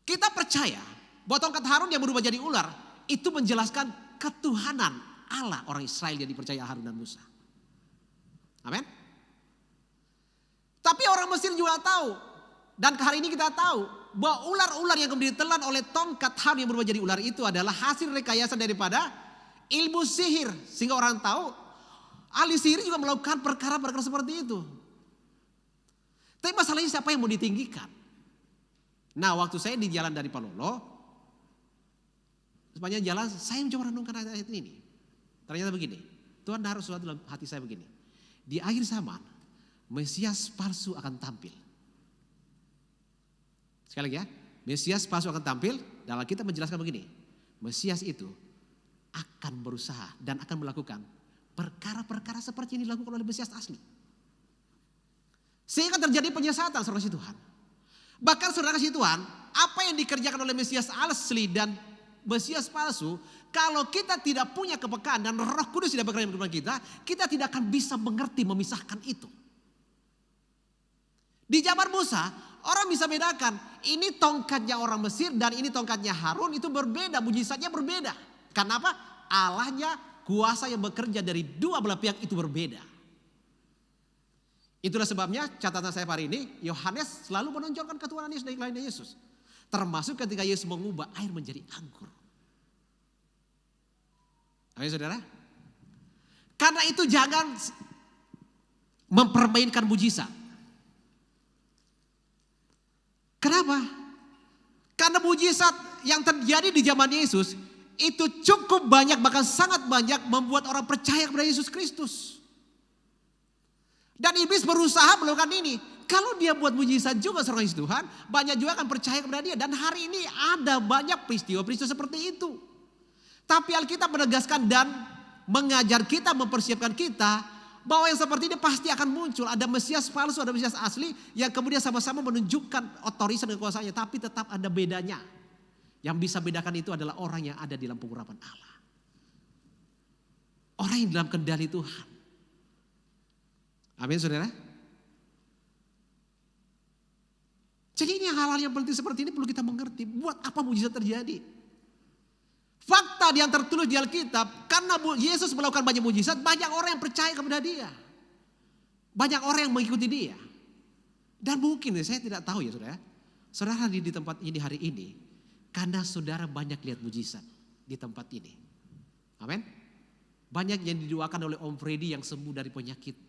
Kita percaya bahwa tongkat Harun yang berubah jadi ular itu menjelaskan ketuhanan Allah orang Israel yang dipercaya Harun dan Musa. Amin. Tapi orang Mesir juga tahu, dan hari ini kita tahu bahwa ular-ular yang kemudian ditelan oleh tongkat Harun yang berubah jadi ular itu adalah hasil rekayasa daripada ilmu sihir. Sehingga orang tahu ahli sihir juga melakukan perkara-perkara seperti itu. Tapi masalahnya siapa yang mau ditinggikan? Nah, waktu saya di jalan dari Palolo, sepanjang jalan saya mencoba renungkan ayat ini. Ternyata begini, Tuhan naruh sesuatu dalam hati saya begini. Di akhir zaman, Mesias palsu akan tampil. Sekali lagi ya, Mesias palsu akan tampil. Dalam kita menjelaskan begini, Mesias itu akan berusaha dan akan melakukan perkara-perkara seperti yang dilakukan oleh Mesias asli. Sehingga terjadi penyesatan, saudara kasih Tuhan. Bahkan saudara kasih Tuhan, apa yang dikerjakan oleh Mesias asli dan Mesias palsu, kalau kita tidak punya kepekaan dan Roh Kudus tidak bekerja dalam kita, kita tidak akan bisa mengerti memisahkan itu. Di zaman Musa, orang bisa bedakan ini tongkatnya orang Mesir dan ini tongkatnya Harun, itu berbeda, mujizatnya berbeda. Karena apa? Allahnya, kuasa yang bekerja dari dua belah pihak itu berbeda. Itulah sebabnya catatan saya hari ini, Yohanes selalu menonjolkan ketuhanan Yesus dan lainnya Yesus. Termasuk ketika Yesus mengubah air menjadi anggur. Ayo saudara. Karena itu jangan mempermainkan mujizat. Kenapa? Karena mujizat yang terjadi di zaman Yesus itu cukup banyak, bahkan sangat banyak membuat orang percaya kepada Yesus Kristus. Dan iblis berusaha melakukan ini. Kalau dia buat mujizat juga seorang Yesus Tuhan, banyak juga akan percaya kepada dia. Dan hari ini ada banyak peristiwa-peristiwa seperti itu. Tapi Alkitab menegaskan dan mengajar kita, mempersiapkan kita bahwa yang seperti ini pasti akan muncul. Ada Mesias palsu, ada Mesias asli yang kemudian sama-sama menunjukkan otoritas dan kekuasaannya. Tapi tetap ada bedanya. Yang bisa bedakan itu adalah orang yang ada di dalam pengurapan Allah. Orang yang dalam kendali Tuhan. Amin saudara. Jadi ini hal-hal yang penting seperti ini perlu kita mengerti. Buat apa mujizat terjadi? Fakta yang tertulis di Alkitab, karena Yesus melakukan banyak mujizat, banyak orang yang percaya kepada dia. Banyak orang yang mengikuti dia. Dan mungkin, saya tidak tahu ya saudara. Saudara di tempat ini hari ini, karena saudara banyak lihat mujizat di tempat ini. Amin. Banyak yang didoakan oleh Om Freddy yang sembuh dari penyakit.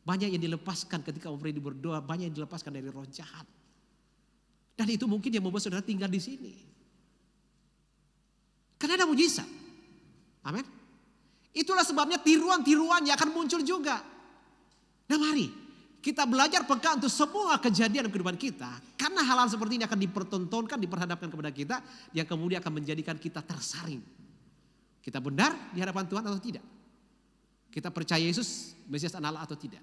Banyak yang dilepaskan ketika Om Freddy berdoa, banyak yang dilepaskan dari roh jahat. Dan itu mungkin yang membuat saudara tinggal di sini. Karena ada mujizat. Amin. Itulah sebabnya tiruan-tiruannya akan muncul juga. Nah mari kita belajar peka untuk semua kejadian dalam kehidupan kita. Karena hal-hal seperti ini akan dipertontonkan, diperhadapkan kepada kita. Yang kemudian akan menjadikan kita tersaring. Kita benar di hadapan Tuhan atau tidak. Kita percaya Yesus Mesias Allah atau tidak.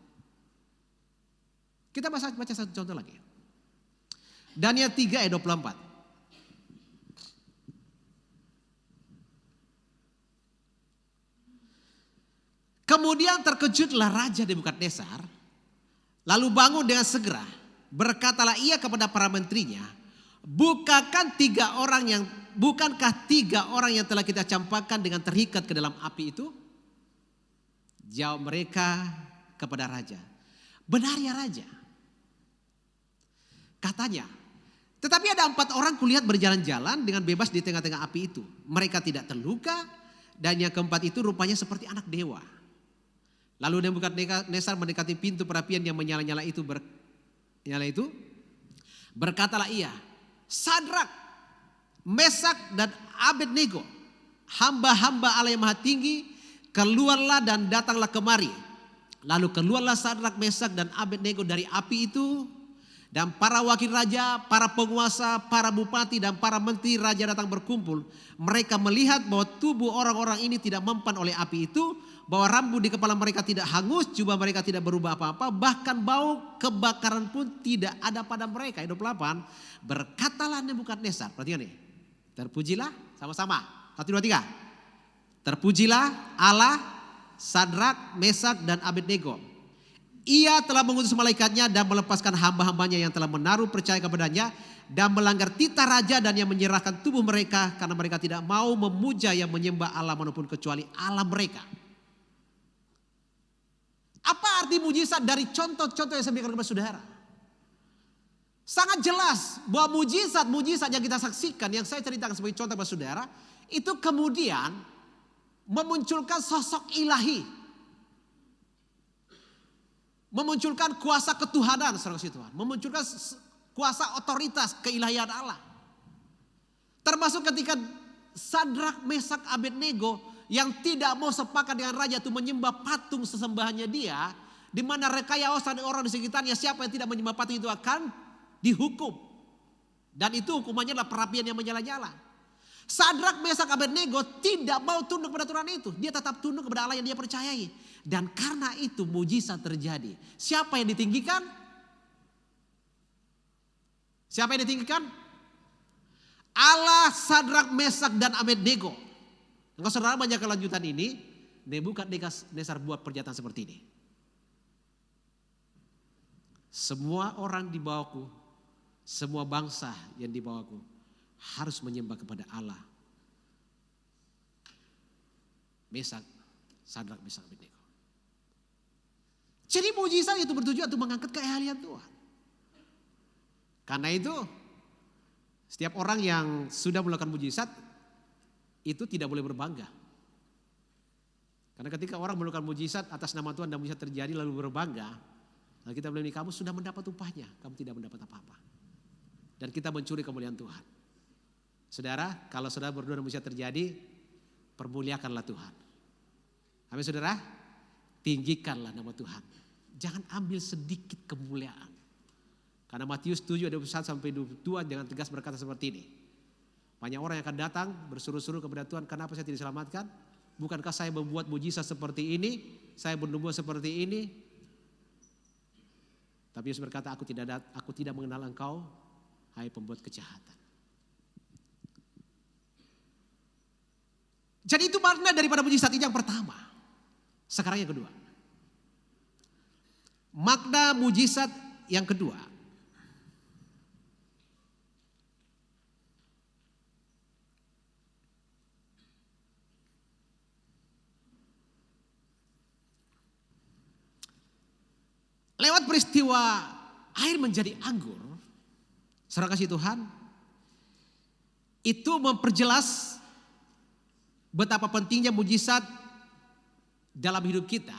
Kita baca satu contoh lagi. Daniel 3 ayat 24. Kemudian terkejutlah Raja Nebukadnezar, lalu bangun dengan segera, berkatalah ia kepada para menterinya, bukankah tiga orang yang telah kita campakkan dengan terikat ke dalam api itu? Jawab mereka kepada raja, benar ya raja. Katanya, tetapi ada 4 orang kulihat berjalan-jalan dengan bebas di tengah-tengah api itu. Mereka tidak terluka, dan yang keempat itu rupanya seperti anak dewa. Lalu Nebukadnezar mendekati pintu perapian yang menyala-nyala itu, berkatalah ia, Sadrak, Mesak dan Abednego, hamba-hamba Allah yang maha tinggi, keluarlah dan datanglah kemari. Lalu keluarlah Sadrak, Mesak dan Abednego dari api itu, dan para wakil raja, para penguasa, para bupati dan para menteri raja datang berkumpul. Mereka melihat bahwa tubuh orang-orang ini tidak mempan oleh api itu, bahwa rambut di kepala mereka tidak hangus, jubah mereka tidak berubah apa-apa, bahkan bau kebakaran pun tidak ada pada mereka. Ayat 28, berkatalah Nebukadnezar, perhatikan nih, terpujilah sama-sama, 1, 2, 3. Terpujilah Allah Sadrak, Mesak dan Abednego. Ia telah mengutus malaikatnya dan melepaskan hamba-hambanya yang telah menaruh percaya kepadanya dan melanggar titah raja, dan yang menyerahkan tubuh mereka karena mereka tidak mau memuja yang menyembah Allah manapun kecuali Allah mereka. Apa arti mujizat dari contoh-contoh yang saya berikan kepada saudara? Sangat jelas bahwa mujizat yang kita saksikan, yang saya ceritakan sebagai contoh kepada saudara, itu kemudian memunculkan sosok ilahi. Memunculkan kuasa ketuhanan, saudara Tuhan. Memunculkan kuasa otoritas keilahian Allah. Termasuk ketika Sadrak, Mesak, Abednego yang tidak mau sepakat dengan raja itu menyembah patung sesembahannya dia, di mana rekayasa orang di sekitarnya, siapa yang tidak menyembah patung itu akan dihukum. Dan itu hukumannya adalah perapian yang menyala-nyala. Sadrak, Mesak, Abednego tidak mau tunduk kepada aturan itu. Dia tetap tunduk kepada Allah yang dia percayai. Dan karena itu mujizat terjadi. Siapa yang ditinggikan? Siapa yang ditinggikan? Allah Sadrak, Mesak dan Abednego. Kalau saudara banyak kelanjutan ini, Nebukadnezar buat pernyataan seperti ini. Semua orang di bawahku, semua bangsa yang di bawahku harus menyembah kepada Allah Mesak, Sadrak, Mesak, Abednego. Jadi mujizat itu bertujuan untuk mengangkat keahlian Tuhan. Karena itu setiap orang yang sudah melakukan mujizat itu tidak boleh berbangga. Karena ketika orang melakukan mujizat atas nama Tuhan dan mujizat terjadi lalu berbangga, lalu kita bilang, kamu sudah mendapat upahnya, kamu tidak mendapat apa-apa. Dan kita mencuri kemuliaan Tuhan. Saudara, kalau saudara berdoa dan mujizat terjadi, permuliakanlah Tuhan. Amin saudara, tinggikanlah nama Tuhan. Jangan ambil sedikit kemuliaan. Karena Matius 7 ayat 21 sampai 22 dengan tegas berkata seperti ini. Banyak orang yang akan datang berseru-seru kepada Tuhan, kenapa saya tidak diselamatkan? Bukankah saya membuat mujizat seperti ini? Saya bernubuat seperti ini? Tapi Yesus berkata, aku tidak mengenal engkau, hai pembuat kejahatan. Jadi itu makna daripada mujizat ini yang pertama. Sekarang yang kedua. Makna mujizat yang kedua. Lewat peristiwa air menjadi anggur, saudara kasih Tuhan, itu memperjelas betapa pentingnya mujizat dalam hidup kita.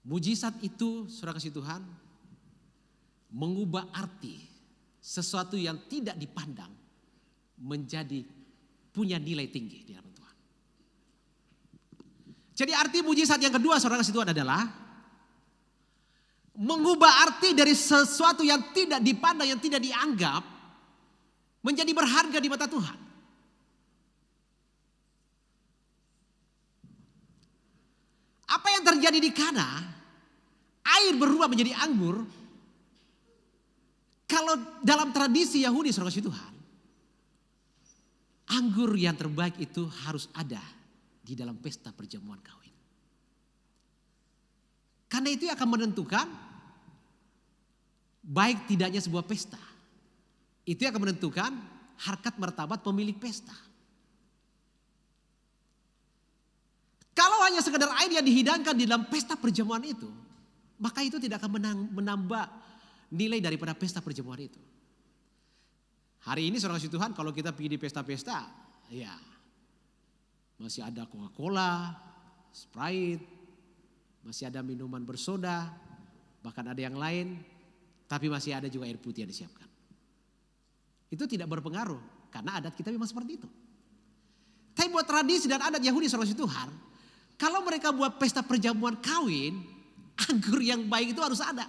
Mujizat itu, saudara kasih Tuhan, mengubah arti sesuatu yang tidak dipandang menjadi punya nilai tinggi di hadapan Tuhan. Jadi arti mujizat yang kedua, saudara kasih Tuhan, adalah mengubah arti dari sesuatu yang tidak dipandang, yang tidak dianggap menjadi berharga di mata Tuhan. Apa yang terjadi di Kana air berubah menjadi anggur, kalau dalam tradisi Yahudi saudara kasih Tuhan, anggur yang terbaik itu harus ada di dalam pesta perjamuan kawin. Karena itu akan menentukan baik tidaknya sebuah pesta. Itu akan menentukan harkat martabat pemilik pesta. Kalau hanya sekedar air yang dihidangkan di dalam pesta perjamuan itu, maka itu tidak akan menambah nilai daripada pesta perjamuan itu. Hari ini saudara kasih Tuhan, kalau kita pergi di pesta-pesta, ya masih ada Coca-Cola, Sprite, masih ada minuman bersoda, bahkan ada yang lain, tapi masih ada juga air putih yang disiapkan. Itu tidak berpengaruh, karena adat kita memang seperti itu. Tapi buat tradisi dan adat Yahudi saudara kasih Tuhan, kalau mereka buat pesta perjamuan kawin, anggur yang baik itu harus ada.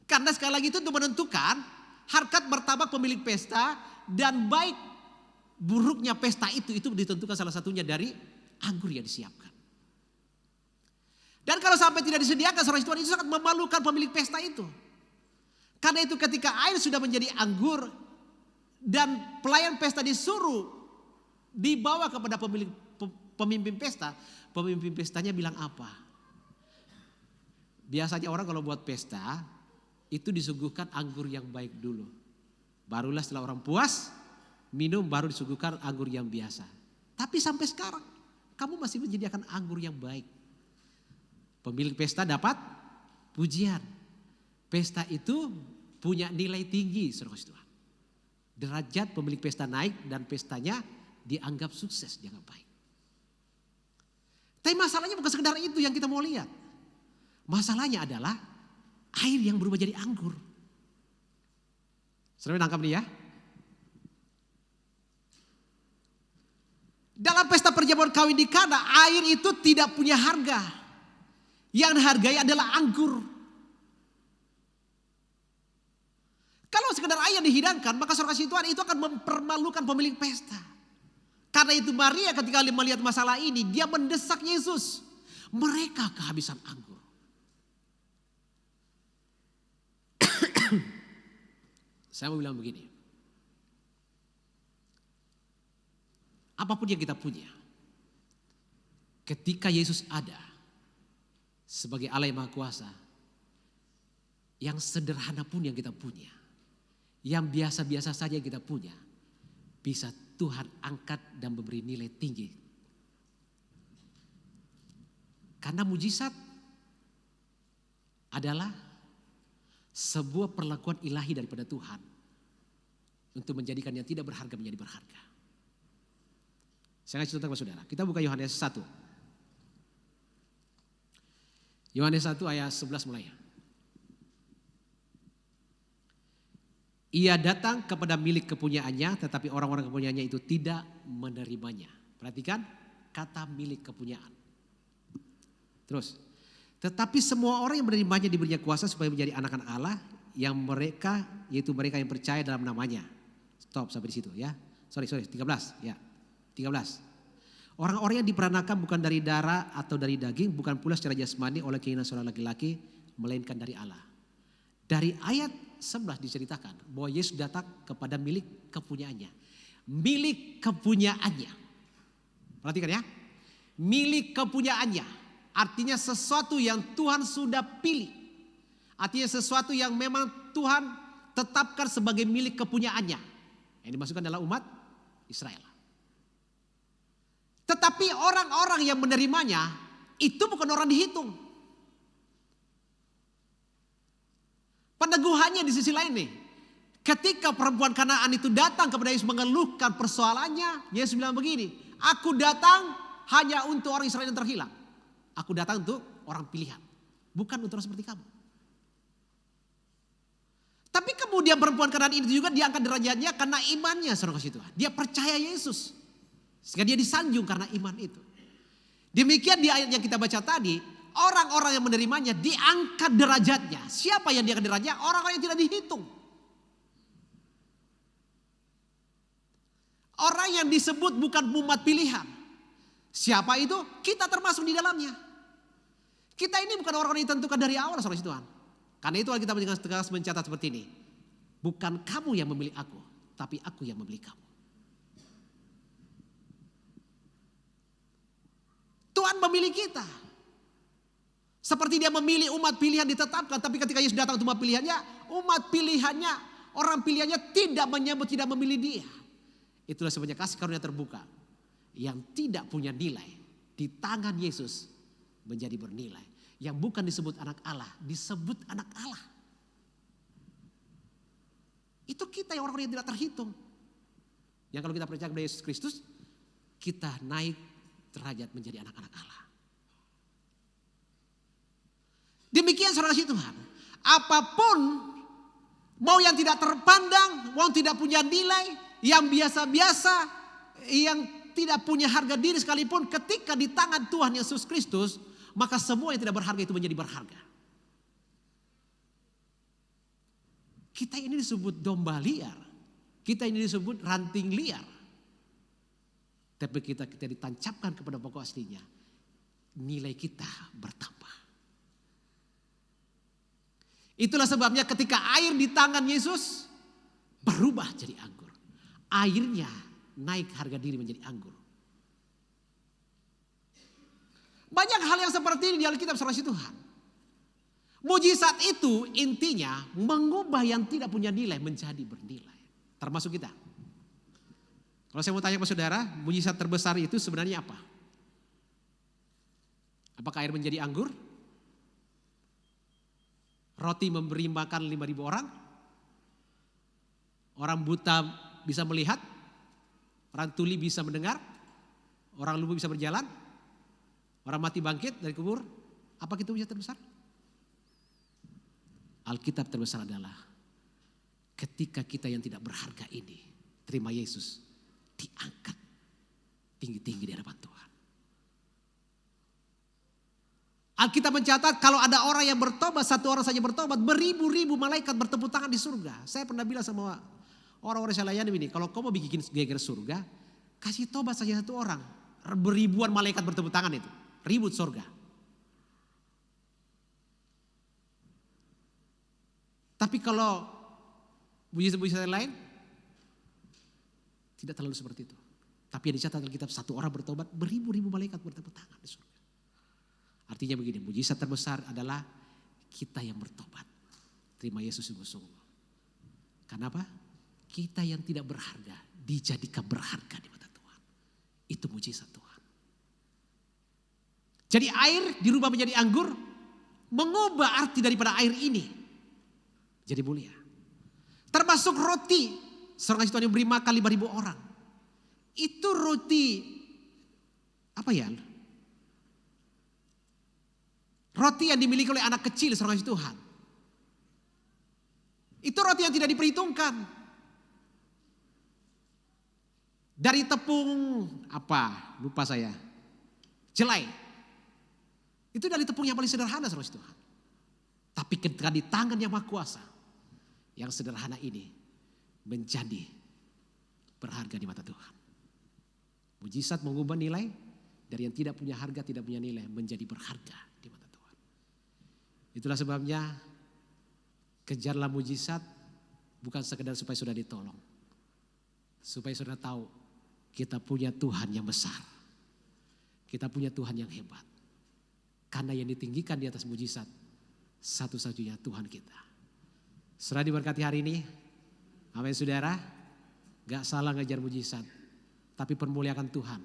Karena sekali lagi itu untuk menentukan harkat martabat pemilik pesta dan baik buruknya pesta itu ditentukan salah satunya dari anggur yang disiapkan. Dan kalau sampai tidak disediakan saudara Tuhan, itu sangat memalukan pemilik pesta itu. Karena itu ketika air sudah menjadi anggur dan pelayan pesta disuruh dibawa kepada pemimpin pesta, pemimpin pestanya bilang apa? Biasanya orang kalau buat pesta itu disuguhkan anggur yang baik dulu. Barulah setelah orang puas minum baru disuguhkan anggur yang biasa. Tapi sampai sekarang kamu masih menyediakan anggur yang baik. Pemilik pesta dapat pujian. Pesta itu punya nilai tinggi saudara Tuhan. Derajat pemilik pesta naik dan pestanya dianggap sukses, dianggap baik. Tapi masalahnya bukan sekedar itu yang kita mau lihat. Masalahnya adalah air yang berubah jadi anggur. Saudara nangkap nih ya. Dalam pesta perjamuan kawin di Kana, air itu tidak punya harga. Yang dihargai adalah anggur. Kalau sekedar air yang dihidangkan, maka saudara kasih Tuhan itu akan mempermalukan pemilik pesta. Karena itu Maria ketika melihat masalah ini, dia mendesak Yesus. Mereka kehabisan anggur. Saya mau bilang begini. Apapun yang kita punya, ketika Yesus ada sebagai Allah yang Maha Kuasa, yang sederhana pun yang kita punya, yang biasa-biasa saja yang kita punya, bisa Tuhan angkat dan memberi nilai tinggi. Karena mujizat adalah sebuah perlakuan ilahi daripada Tuhan untuk menjadikan yang tidak berharga menjadi berharga. Saya kasih contoh kepada saudara. Kita buka Yohanes 1. Yohanes 1 ayat 11 mulai. Ia datang kepada milik kepunyaannya, tetapi orang-orang kepunyaannya itu tidak menerimanya. Perhatikan kata milik kepunyaan. Terus, tetapi semua orang yang menerimanya diberinya kuasa supaya menjadi anak-anak Allah, yang mereka, yaitu mereka yang percaya dalam namanya. Stop sampai di situ ya. Sorry 13 ya. 13. Orang-orang yang diperanakan bukan dari darah atau dari daging, bukan pula secara jasmani oleh keinginan seorang laki-laki, melainkan dari Allah. Dari ayat 11 diceritakan bahwa Yesus datang kepada milik kepunyaannya. Milik kepunyaannya. Perhatikan ya. Milik kepunyaannya. Artinya sesuatu yang Tuhan sudah pilih. Artinya sesuatu yang memang Tuhan tetapkan sebagai milik kepunyaannya. Yang dimasukkan adalah umat Israel. Tetapi orang-orang yang menerimanya itu bukan orang dihitung. Peneguhannya di sisi lain nih. Ketika perempuan Kanaan itu datang kepada Yesus mengeluhkan persoalannya, Yesus bilang begini, aku datang hanya untuk orang Israel yang terhilang. Aku datang untuk orang pilihan, bukan untuk orang seperti kamu. Tapi kemudian perempuan Kanaan itu juga diangkat derajatnya karena imannya, saudara kasih Tuhan. Dia percaya Yesus, sehingga dia disanjung karena iman itu. Demikian di ayat yang kita baca tadi, orang-orang yang menerimanya diangkat derajatnya. Siapa yang diangkat derajatnya? Orang-orang yang tidak dihitung. Orang yang disebut bukan umat pilihan. Siapa itu? Kita termasuk di dalamnya. Kita ini bukan orang-orang yang ditentukan dari awal, saudara Tuhan. Karena itu Alkitab dengan tegas mencatat seperti ini. Bukan kamu yang memilih aku, tapi aku yang memilih kamu. Tuhan memilih kita. Seperti dia memilih umat pilihan ditetapkan. Tapi ketika Yesus datang untuk umat pilihannya, orang pilihannya tidak menyebut, tidak memilih dia. Itulah sebenarnya kasih karunia terbuka. Yang tidak punya nilai. Di tangan Yesus menjadi bernilai. Yang bukan disebut anak Allah, disebut anak Allah. Itu kita yang orang-orang yang tidak terhitung. Yang kalau kita percaya kepada Yesus Kristus, kita naik derajat menjadi anak-anak Allah. Demikian saudara kasih Tuhan. Apapun, mau yang tidak terpandang, mau yang tidak punya nilai, yang biasa-biasa, yang tidak punya harga diri sekalipun, ketika di tangan Tuhan Yesus Kristus, maka semua yang tidak berharga itu menjadi berharga. Kita ini disebut domba liar. Kita ini disebut ranting liar. Tapi kita ditancapkan kepada pokok aslinya. Nilai kita bertambah. Itulah sebabnya ketika air di tangan Yesus berubah jadi anggur. Airnya naik harga diri menjadi anggur. Banyak hal yang seperti ini di Alkitab saudara Tuhan. Mujizat itu intinya mengubah yang tidak punya nilai menjadi bernilai. Termasuk kita. Kalau saya mau tanya ke saudara, mujizat terbesar itu sebenarnya apa? Apakah air menjadi anggur? Roti memberi makan 5.000 orang? Orang buta bisa melihat? Orang tuli bisa mendengar? Orang lumpuh bisa berjalan? Orang mati bangkit dari kubur? Apa itu mujizat terbesar? Alkitab terbesar adalah ketika kita yang tidak berharga ini terima Yesus, diangkat tinggi-tinggi di hadapan Tuhan. Alkitab mencatat kalau ada orang yang bertobat, satu orang saja bertobat, beribu-ribu malaikat bertepuk tangan di surga. Saya pernah bilang sama orang-orang saya layani ini, kalau kau mau bikin geger surga, kasih tobat saja satu orang. Beribuan malaikat bertepuk tangan itu, ribut surga. Tapi kalau mujizat-mujizat lain, tidak terlalu seperti itu. Tapi yang dicatat Alkitab, satu orang bertobat, beribu-ribu malaikat bertepuk tangan di surga. Artinya begini, mujizat terbesar adalah kita yang bertobat. Terima Yesus sungguh-sungguh. Kenapa? Kita yang tidak berharga, dijadikan berharga di mata Tuhan. Itu mujizat Tuhan. Jadi air dirubah menjadi anggur, mengubah arti daripada air ini. Jadi mulia. Termasuk roti. Seorang Tuhan yang beri makan 5.000 orang. Itu roti. Apa ya? Roti yang dimiliki oleh anak kecil seorang Tuhan. Itu roti yang tidak diperhitungkan. Dari tepung apa? Lupa saya. Jelai. Itu dari tepung yang paling sederhana seorang Tuhan. Tapi ketika di tangan yang Maha Kuasa, yang sederhana ini menjadi berharga di mata Tuhan. Mujizat mengubah nilai dari yang tidak punya harga, tidak punya nilai menjadi berharga di mata Tuhan. Itulah sebabnya kejarlah mujizat bukan sekedar supaya sudah ditolong. Supaya sudah tahu kita punya Tuhan yang besar. Kita punya Tuhan yang hebat. Karena yang ditinggikan di atas mujizat satu-satunya Tuhan kita. Saudara diberkati hari ini. Amin saudara. Gak salah ngejar mujizat. Tapi permuliakan Tuhan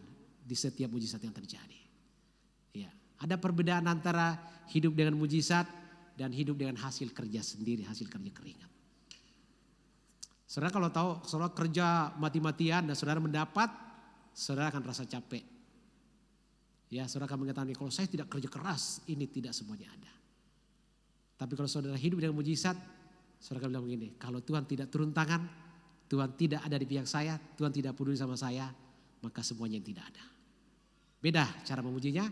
di setiap mujizat yang terjadi. Ya, ada perbedaan antara hidup dengan mujizat dan hidup dengan hasil kerja sendiri, hasil kerja keringat. Saudara kalau tahu, saudara kerja mati-matian dan saudara mendapat, saudara akan rasa capek. Ya, saudara akan mengatakan, kalau saya tidak kerja keras, ini tidak semuanya ada. Tapi kalau saudara hidup dengan mujizat, saudara akan bilang begini, kalau Tuhan tidak turun tangan, Tuhan tidak ada di pihak saya, Tuhan tidak peduli sama saya, maka semuanya tidak ada. Beda cara memujinya,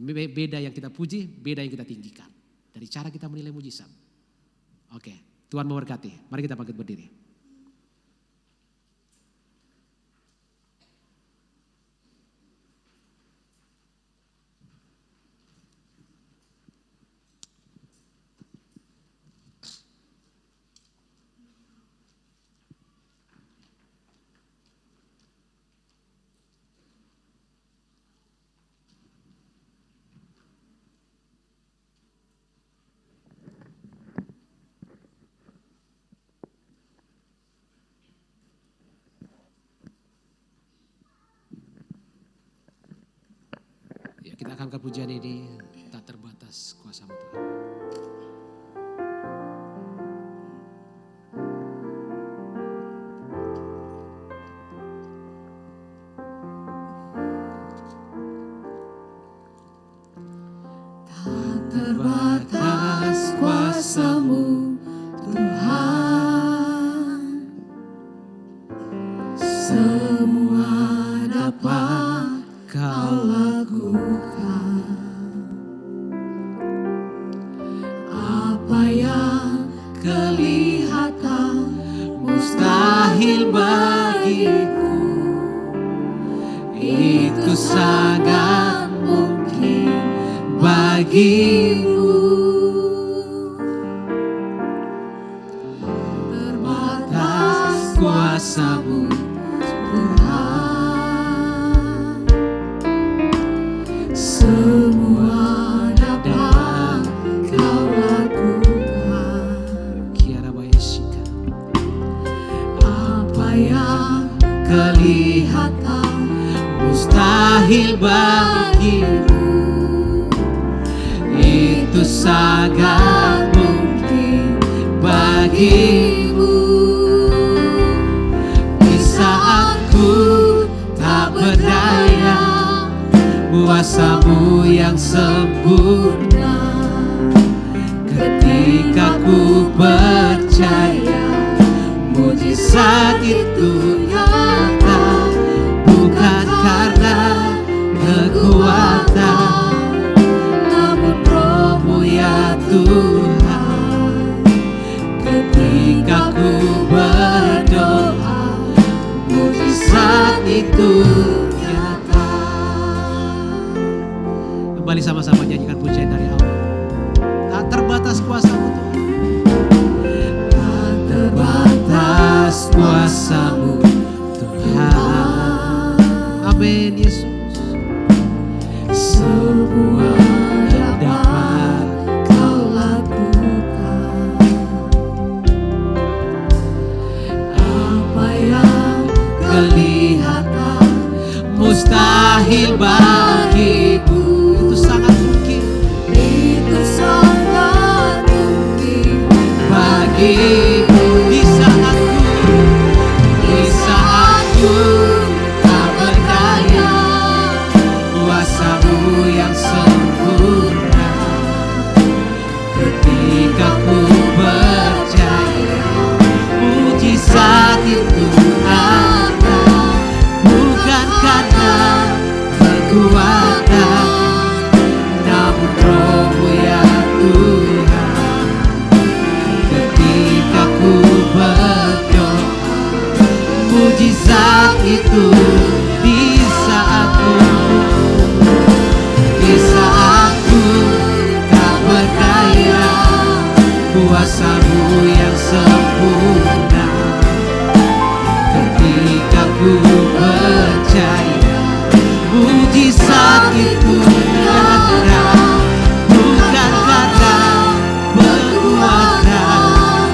beda yang kita puji, beda yang kita tinggikan. Dari cara kita menilai mujizat. Oke, Tuhan memberkati. Mari kita bangkit berdiri. Kita akan pujian ini, tak terbatas kuasa-Mu Tuhan. Tak terbatas kuasa-Mu Tuhan, semua dapat Kau lakukan. Apa yang kelihatan mustahil bagiku, itu sangat mungkin bagimu. Terbatas kuasa-Mu Tuhan, semua dapat Kau lakukan. Apa yang kelihatan mustahil bagimu, itu sangat mungkin bagimu. Di saat ku tak berdaya, kuasa-Mu yang sempurna. Ketika ku percaya, mujizat itu nyata, bukan karena kekuatan, namun Roh-Mu ya Tuhan. Ketika ku berdoa, mujizat itu nyata. Kembali sama-sama nyanyikan pujian dari awal. Tak terbatas kuasa-Mu Tuhan. Tak terbatas kuasa-Mu Tuhan. Amin Yesus. Semua dapat Kau lakukan. Apa yang kelihatan mustahil bagimu, itu sangat mungkin. Itu sangat mungkin bagimu. Di saat ku tak berdaya, kuasa-Mu yang sempurna. Ketika ku percaya, mujizat itu ada, bukan karena kekuatan, namun Roh-Mu ya Tuhan. Ketika ku berdoa, mujizat itu di saat ku tak berdaya, kuasa-Mu yang sempurna. Ketika ku percaya, mujizat itu nyata, bukan karena kekuatan,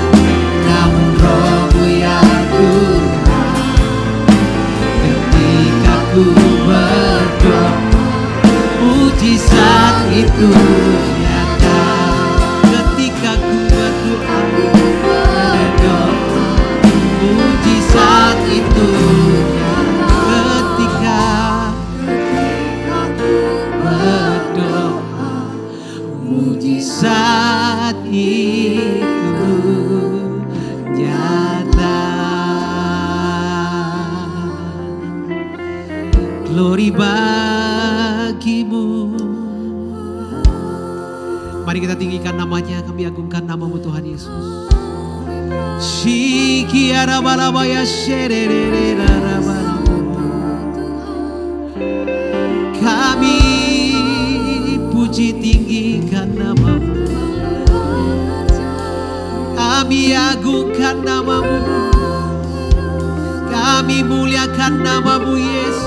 namun Roh-Mu ya Tuhan. Ketika ku berdoa, mujizat itu nyata. Ketika ku berdoa, mujizat itu nyata. Ketika ku berdoa, mujizat itu nyata. Glory bagi-Mu. Mari kita tinggikan namanya, kami agungkan nama-Mu Tuhan Yesus. Kami puji tinggikan nama-Mu, kami agungkan nama-Mu, kami muliakan nama-Mu Yesus.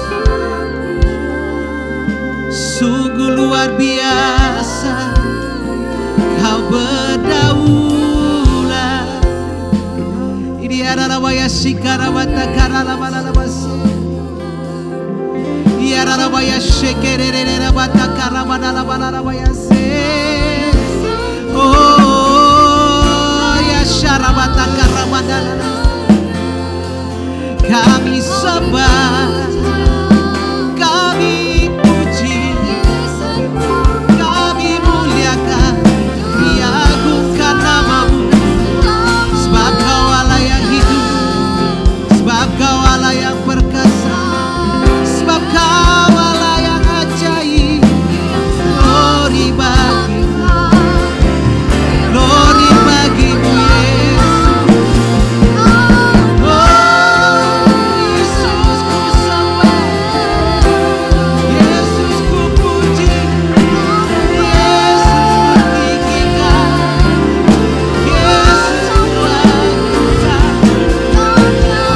Sungguh luar biasa Kau berdaulat. Ini adalah waya sikara mata karala mana labas. Yararabaya shekerere batakara badalabaya se. Oh ya syarabatakara badalala. Kami sembah, kami puji, kami muliakan, diagungkan namamu. Sebab kau Allah yang hidup, sebab kau Allah yang perkasa, sebab kau Allah yang ajaib. Glory bagimu, glory bagimu Yesus. Oh Yesus ku sembah, Yesus ku puji, Yesus ku tinggikan, Yesus ku agungkan.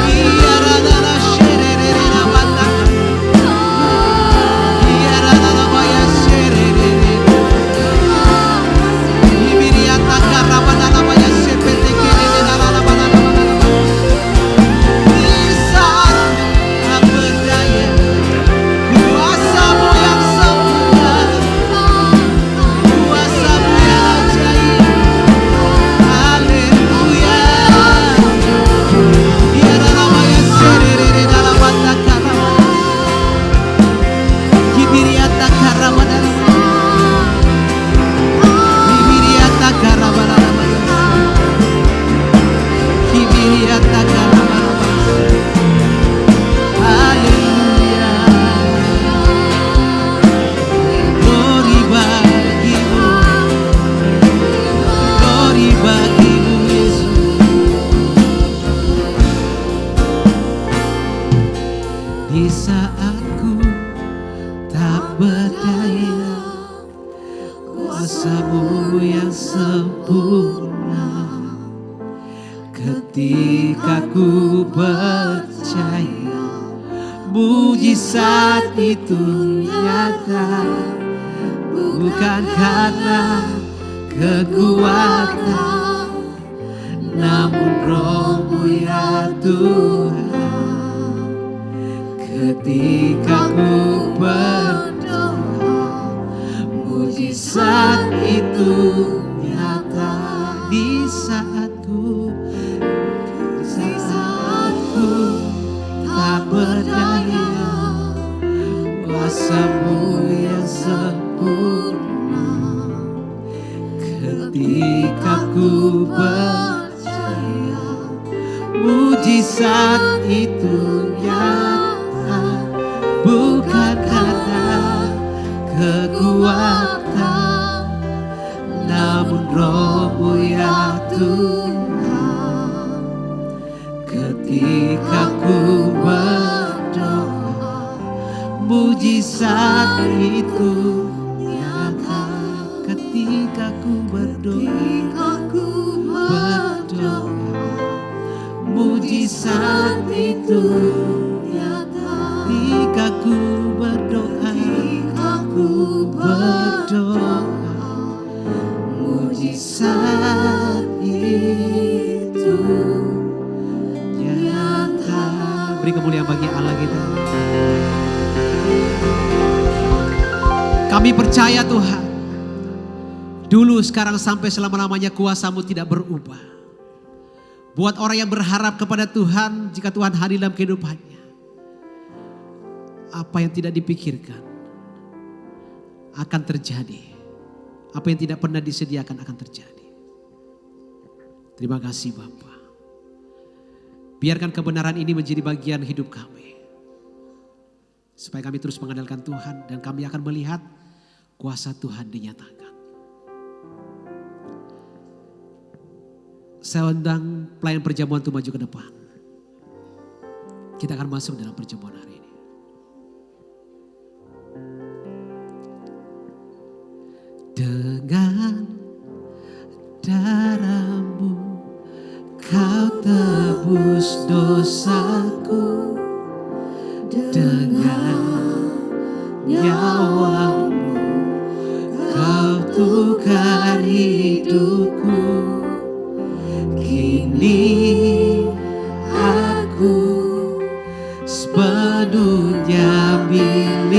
Iyarana shererera bataka, iyarana baya shererera, ibiriata karabana baya sepete kererera bana. Di saat tak berdaya, kuasamu yang sempurna, kuasamu yang ajaib. Haleluya. Iyarana baya shererera bataka, ibiriata karabana, ibiriata karabana, ibiriata karabana. Haleluya. Glory bagimu, glory bagimu Yesus. Di saat ku tak berdaya, kuasamu yang sempurna. Ketika ku percaya, mujizat itu nyata. Bukan karena kekuatan, namun Roh-Mu ya Tuhan. Ketika ku berdoa, mujizat itu nyata. Di saatku tak berdaya, kuasamu yang sempurna. Ketika ku percaya, mujizat itu nyata. Bukan karena kekuatan, namun Roh-Mu ya Tuhan. Ketika ku berdoa, mujizat itu nyata. Ketika ku berdoa, mujizat itu nyata. Ketika ku berdoa, mujizat itu nyata. Beri kemuliaan bagi Allah kita. Kami percaya Tuhan, dulu, sekarang, sampai selama-lamanya kuasa-Mu tidak berubah. Buat orang yang berharap kepada Tuhan, jika Tuhan hadir dalam kehidupannya, apa yang tidak dipikirkan akan terjadi. Apa yang tidak pernah disediakan akan terjadi. Terima kasih Bapa. Biarkan kebenaran ini menjadi bagian hidup kami. Supaya kami terus mengandalkan Tuhan dan kami akan melihat kuasa Tuhan dinyatakan. Saya undang pelayan perjamuan untuk maju ke depan. Kita akan masuk dalam perjamuan hari ini. Dengan darah-Mu Kau tebus dosaku, dengan nyawa-Mu Kau tukar hidupku. Kini aku sepenuhnya milik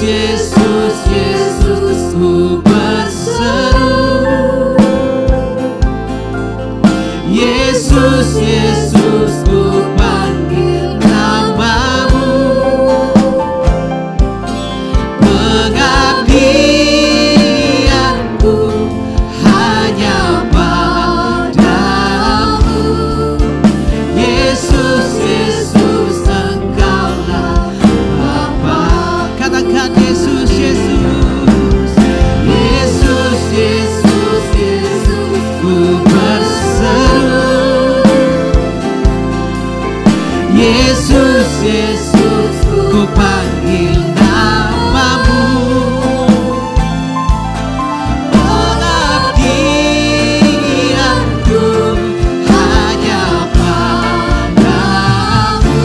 Yesus, Yesus, ku berseru. Yesus, Yesus, ku panggil namamu. Pengabdianku hanya padamu. Yesus, Yesus, Engkaulah Bapa. Katakan Yesus, Yesus. Yesus, Yesus, Yesus, ku berseru. Yesus, Yesus, ku panggil namamu. Pengabdianku hanya padamu.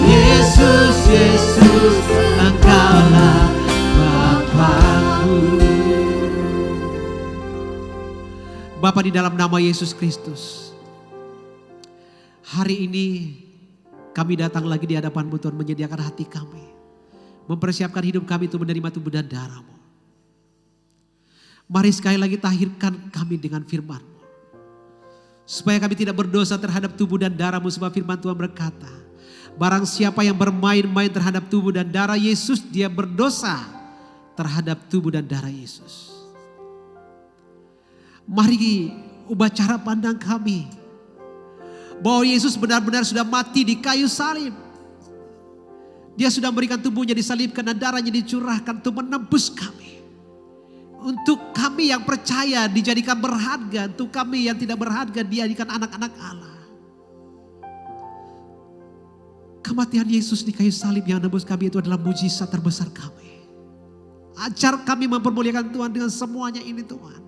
Yesus, Yesus, Engkaulah Bapakku. Bapa, di dalam nama Yesus Kristus, hari ini kami datang lagi di hadapan-Mu Tuhan, menyediakan hati kami, mempersiapkan hidup kami untuk menerima tubuh dan darah-Mu. Mari sekali lagi tahirkan kami dengan firman-Mu, supaya kami tidak berdosa terhadap tubuh dan darah-Mu. Sebab firman Tuhan berkata, barang siapa yang bermain-main terhadap tubuh dan darah Yesus, dia berdosa terhadap tubuh dan darah Yesus. Mari ubah cara pandang kami, bahwa Yesus benar-benar sudah mati di kayu salib. Dia sudah memberikan tubuhnya disalibkan dan darahnya dicurahkan untuk menebus kami. Untuk kami yang percaya dijadikan berharga, untuk kami yang tidak berharga dijadikan anak-anak Allah. Kematian Yesus di kayu salib yang menebus kami itu adalah mujizat terbesar kami. Ajar kami mempermuliakan Tuhan dengan semuanya ini Tuhan.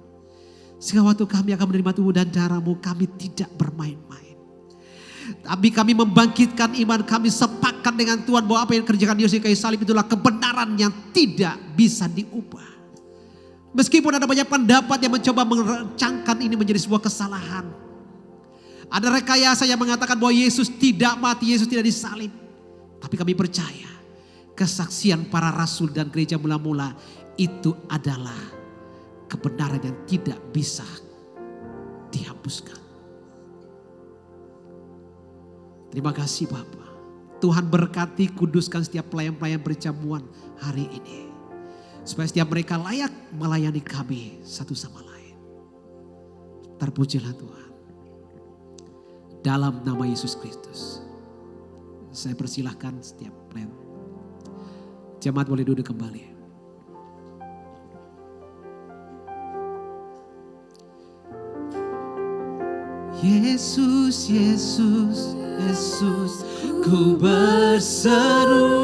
Sehingga waktu kami akan menerima tubuh dan darah-Mu, kami tidak bermain-main. Tapi kami membangkitkan iman kami, sepakat dengan Tuhan bahwa apa yang dikerjakan Yesus di kayu salib itulah kebenaran yang tidak bisa diubah. Meskipun ada banyak pendapat yang mencoba merancangkan ini menjadi sebuah kesalahan. Ada rekayasa yang mengatakan bahwa Yesus tidak mati, Yesus tidak disalib. Tapi kami percaya kesaksian para rasul dan gereja mula-mula itu adalah kebenaran yang tidak bisa dihapuskan. Terima kasih Bapa. Tuhan berkati, kuduskan setiap pelayan-pelayan perjamuan hari ini. Supaya setiap mereka layak melayani kami satu sama lain. Terpujilah Tuhan. Dalam nama Yesus Kristus. Saya persilahkan setiap pelayan. Jemaat boleh duduk kembali. Yesus, Yesus, Yesus, ku berseru.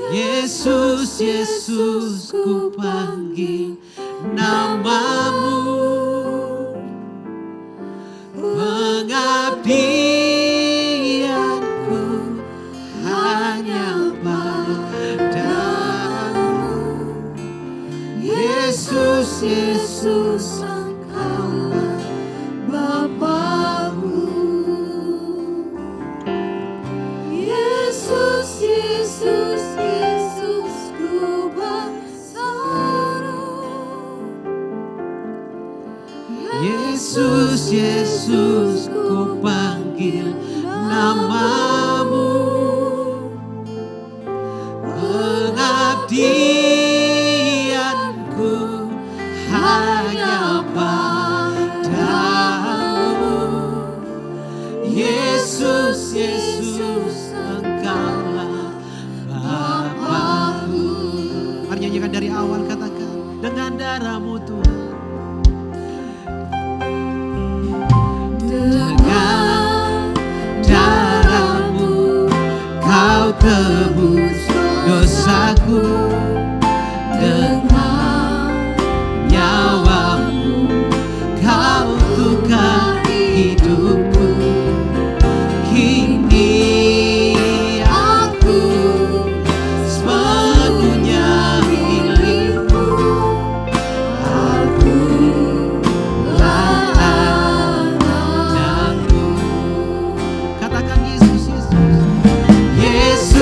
Yesus, Yesus, ku panggil namamu. Pengabdianku hanya padamu. Yesus, Yesus, Engkaulah Bapakku. Yesus, Yesus, Yesus, ku berseru. Yesus, Yesus, ku panggil namamu. Pengabdianku hanya padamu. Yesus, Yesus, Engkaulah Bapakku. Mari nyanyikan dari awal, katakan dengan darah-Mu Tuhan. Dengan darah-Mu Kau tebus dosaku. Dengan nyawa-Mu Kau tukar hidupku. Kini aku sepenuhnya milik-Mu. Aku anakmu. Katakan Yesus, Yesus. Yesus,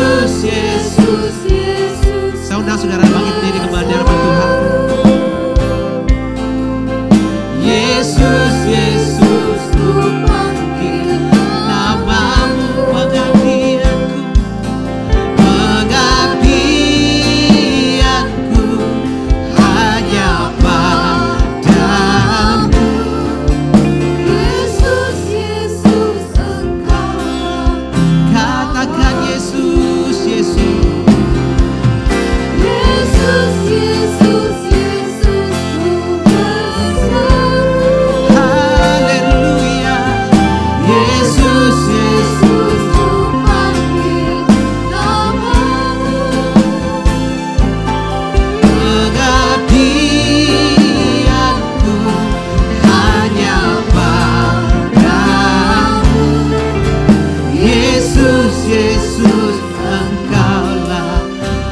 Yesus, Engkaulah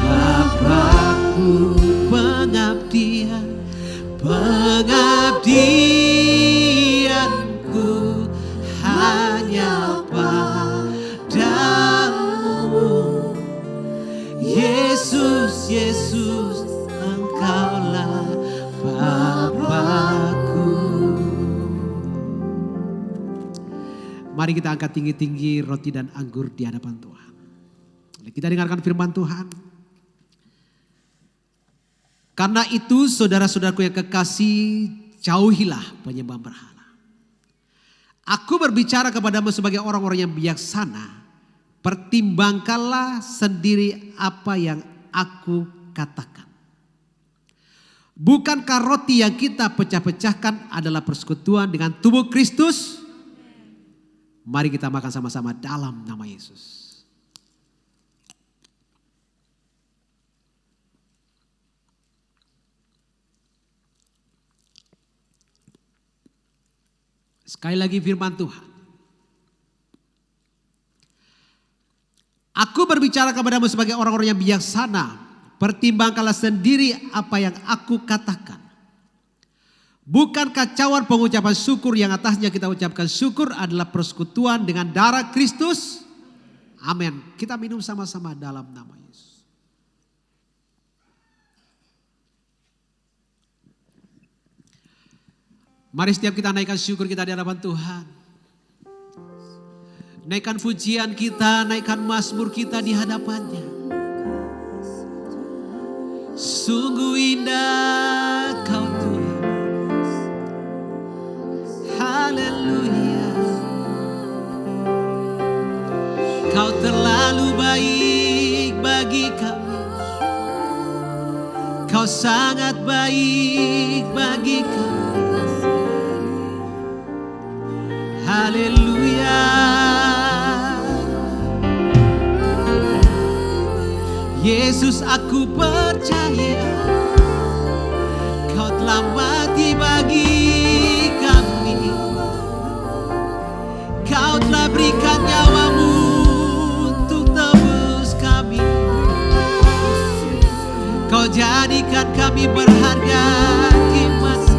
Bapakku. Pengabdianku hanya padamu. Yesus, Yesus, Engkaulah Bapakku. Mari kita angkat tinggi-tinggi roti dan anggur di hadapan Tuhan. Kita dengarkan firman Tuhan. Karena itu saudara-saudaraku yang kekasih, jauhilah penyembah berhala. Aku berbicara kepadamu sebagai orang-orang yang bijaksana. Pertimbangkanlah sendiri apa yang aku katakan. Bukankah roti yang kita pecah-pecahkan adalah persekutuan dengan tubuh Kristus? Mari kita makan sama-sama dalam nama Yesus. Sekali lagi firman Tuhan. Aku berbicara kepadamu sebagai orang-orang yang bijaksana. Pertimbangkanlah sendiri apa yang aku katakan. Bukan kacauan pengucapan syukur yang atasnya kita ucapkan syukur adalah persekutuan dengan darah Kristus. Amin. Kita minum sama-sama dalam nama Yesus. Mari setiap kita naikkan syukur kita di hadapan Tuhan. Naikkan pujian kita, naikkan mazmur kita di hadapannya. Sungguh indah Kau Tuhan. Haleluya. Kau terlalu baik bagi kami. Kau sangat baik bagi kami. Haleluya. Yesus, aku percaya Kau telah mati bagi kami. Kau telah berikan nyawamu untuk tebus kami. Kau jadikan kami berharga di mata.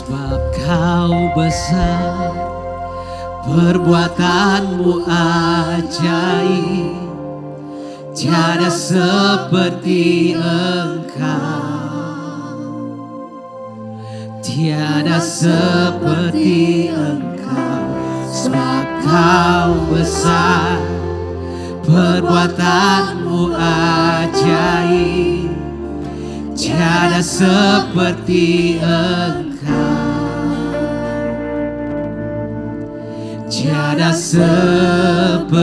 Sebab kau besar, perbuatanmu ajaib, tiada seperti Engkau, tiada seperti Engkau. Sebab kau besar, perbuatanmu ajaib, tiada seperti Engkau, tiada seperti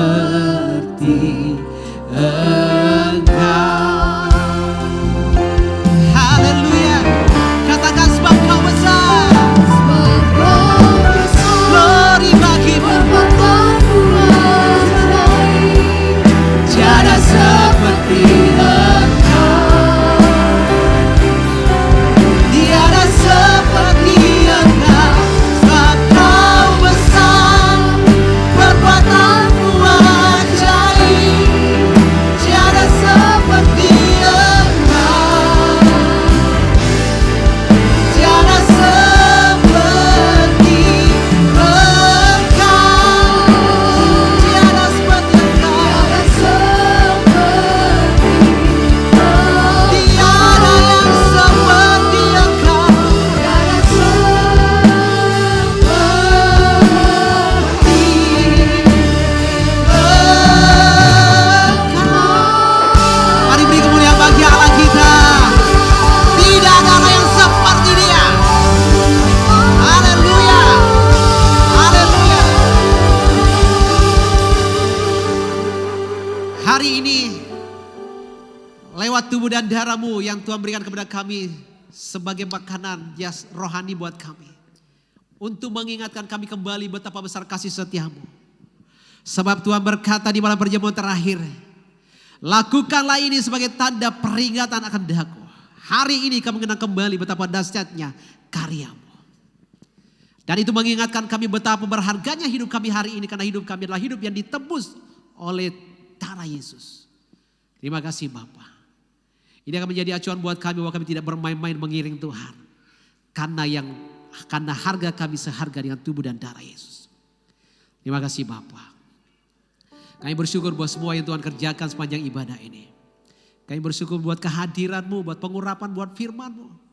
Engkau. Haleluya. Katakan sebab kau besar. Sebab kau besar, Glory bagimu. perbuatanmu ajaib, Tiada seperti Engkau, tiada seperti Engkau. Sebab kau besar, perbuatanmu ajaib, tiada seperti Engkau, tiada seperti Engkau, tiada seperti Engkau. Tiada yang seperti Engkau, mari beri kemuliaan bagi Allah kita. Tidak ada Allah yang seperti Dia. Haleluya, haleluya. Hari ini lewat tubuh dan darah-Mu yang Tuhan berikan kepada kami sebagai makanan jas rohani buat kami, untuk mengingatkan kami kembali betapa besar kasih setia-Mu. Sebab Tuhan berkata di malam perjamuan terakhir, lakukanlah ini sebagai tanda peringatan akan daku. Hari ini kami mengenang kembali betapa dahsyatnya karya-Mu. Dan itu mengingatkan kami betapa berharganya hidup kami hari ini, karena hidup kami adalah hidup yang ditebus oleh darah Yesus. Terima kasih Bapa. Ini akan menjadi acuan buat kami bahwa kami tidak bermain-main mengiring Tuhan. Karena harga kami seharga dengan tubuh dan darah Yesus. Terima kasih Bapa. Kami bersyukur buat semua yang Tuhan kerjakan sepanjang ibadah ini. Kami bersyukur buat kehadiran-Mu, buat pengurapan, buat firman-Mu.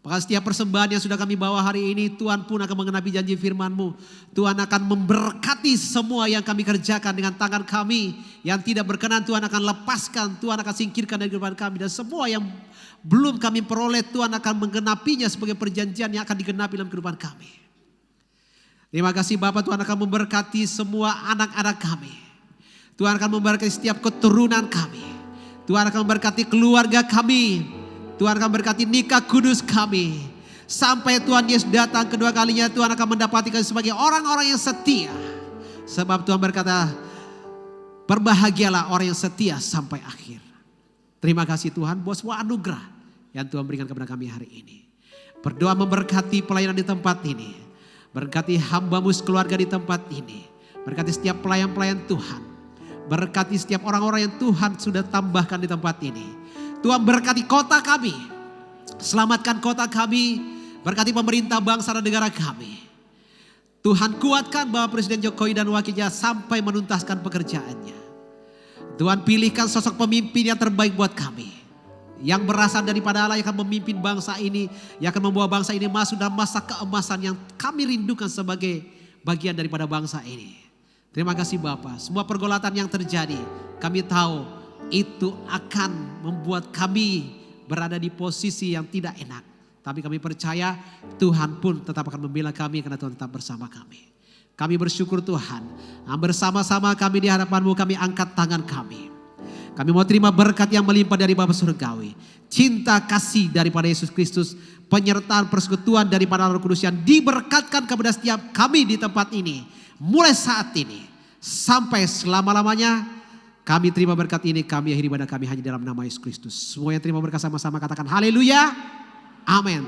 Maka setiap persembahan yang sudah kami bawa hari ini, Tuhan pun akan mengenapi janji firman-Mu. Tuhan akan memberkati semua yang kami kerjakan dengan tangan kami. Yang tidak berkenan Tuhan akan lepaskan, Tuhan akan singkirkan dari kehidupan kami. Dan semua yang belum kami peroleh, Tuhan akan menggenapinya sebagai perjanjian yang akan digenapi dalam kehidupan kami. Terima kasih Bapak, Tuhan akan memberkati semua anak-anak kami. Tuhan akan memberkati setiap keturunan kami. Tuhan akan memberkati keluarga kami. Tuhan akan memberkati nikah kudus kami. Sampai Tuhan Yesus datang kedua kalinya, Tuhan akan mendapati kami sebagai orang-orang yang setia. Sebab Tuhan berkata, berbahagialah orang yang setia sampai akhir. Terima kasih Tuhan buat semua anugerah yang Tuhan berikan kepada kami hari ini. Berdoa memberkati pelayanan di tempat ini. Berkati hamba-Mu sekeluarga di tempat ini. Berkati setiap pelayan-pelayan Tuhan. Berkati setiap orang-orang yang Tuhan sudah tambahkan di tempat ini. Tuhan berkati kota kami. Selamatkan kota kami. Berkati pemerintah bangsa dan negara kami. Tuhan kuatkan Bapak Presiden Jokowi dan wakilnya sampai menuntaskan pekerjaannya. Tuhan pilihkan sosok pemimpin yang terbaik buat kami. Yang berasal daripada Allah yang akan memimpin bangsa ini. Yang akan membawa bangsa ini masuk dalam masa keemasan yang kami rindukan sebagai bagian daripada bangsa ini. Terima kasih Bapak. Semua pergolatan yang terjadi, kami tahu itu akan membuat kami berada di posisi yang tidak enak. Tapi kami percaya Tuhan pun tetap akan membela kami karena Tuhan tetap bersama kami. Kami bersyukur Tuhan. Bersama-sama kami di hadapan-Mu, kami angkat tangan kami. Kami mau terima berkat yang melimpah dari Bapa Surgawi. Cinta kasih daripada Yesus Kristus. Penyertaan persekutuan daripada Roh Kudus yang diberkatkan kepada setiap kami di tempat ini. Mulai saat ini sampai selama-lamanya kami terima berkat ini, kami akhiri ibadah kami hanya dalam nama Yesus Kristus. Semua yang terima berkat sama-sama katakan haleluya, amin.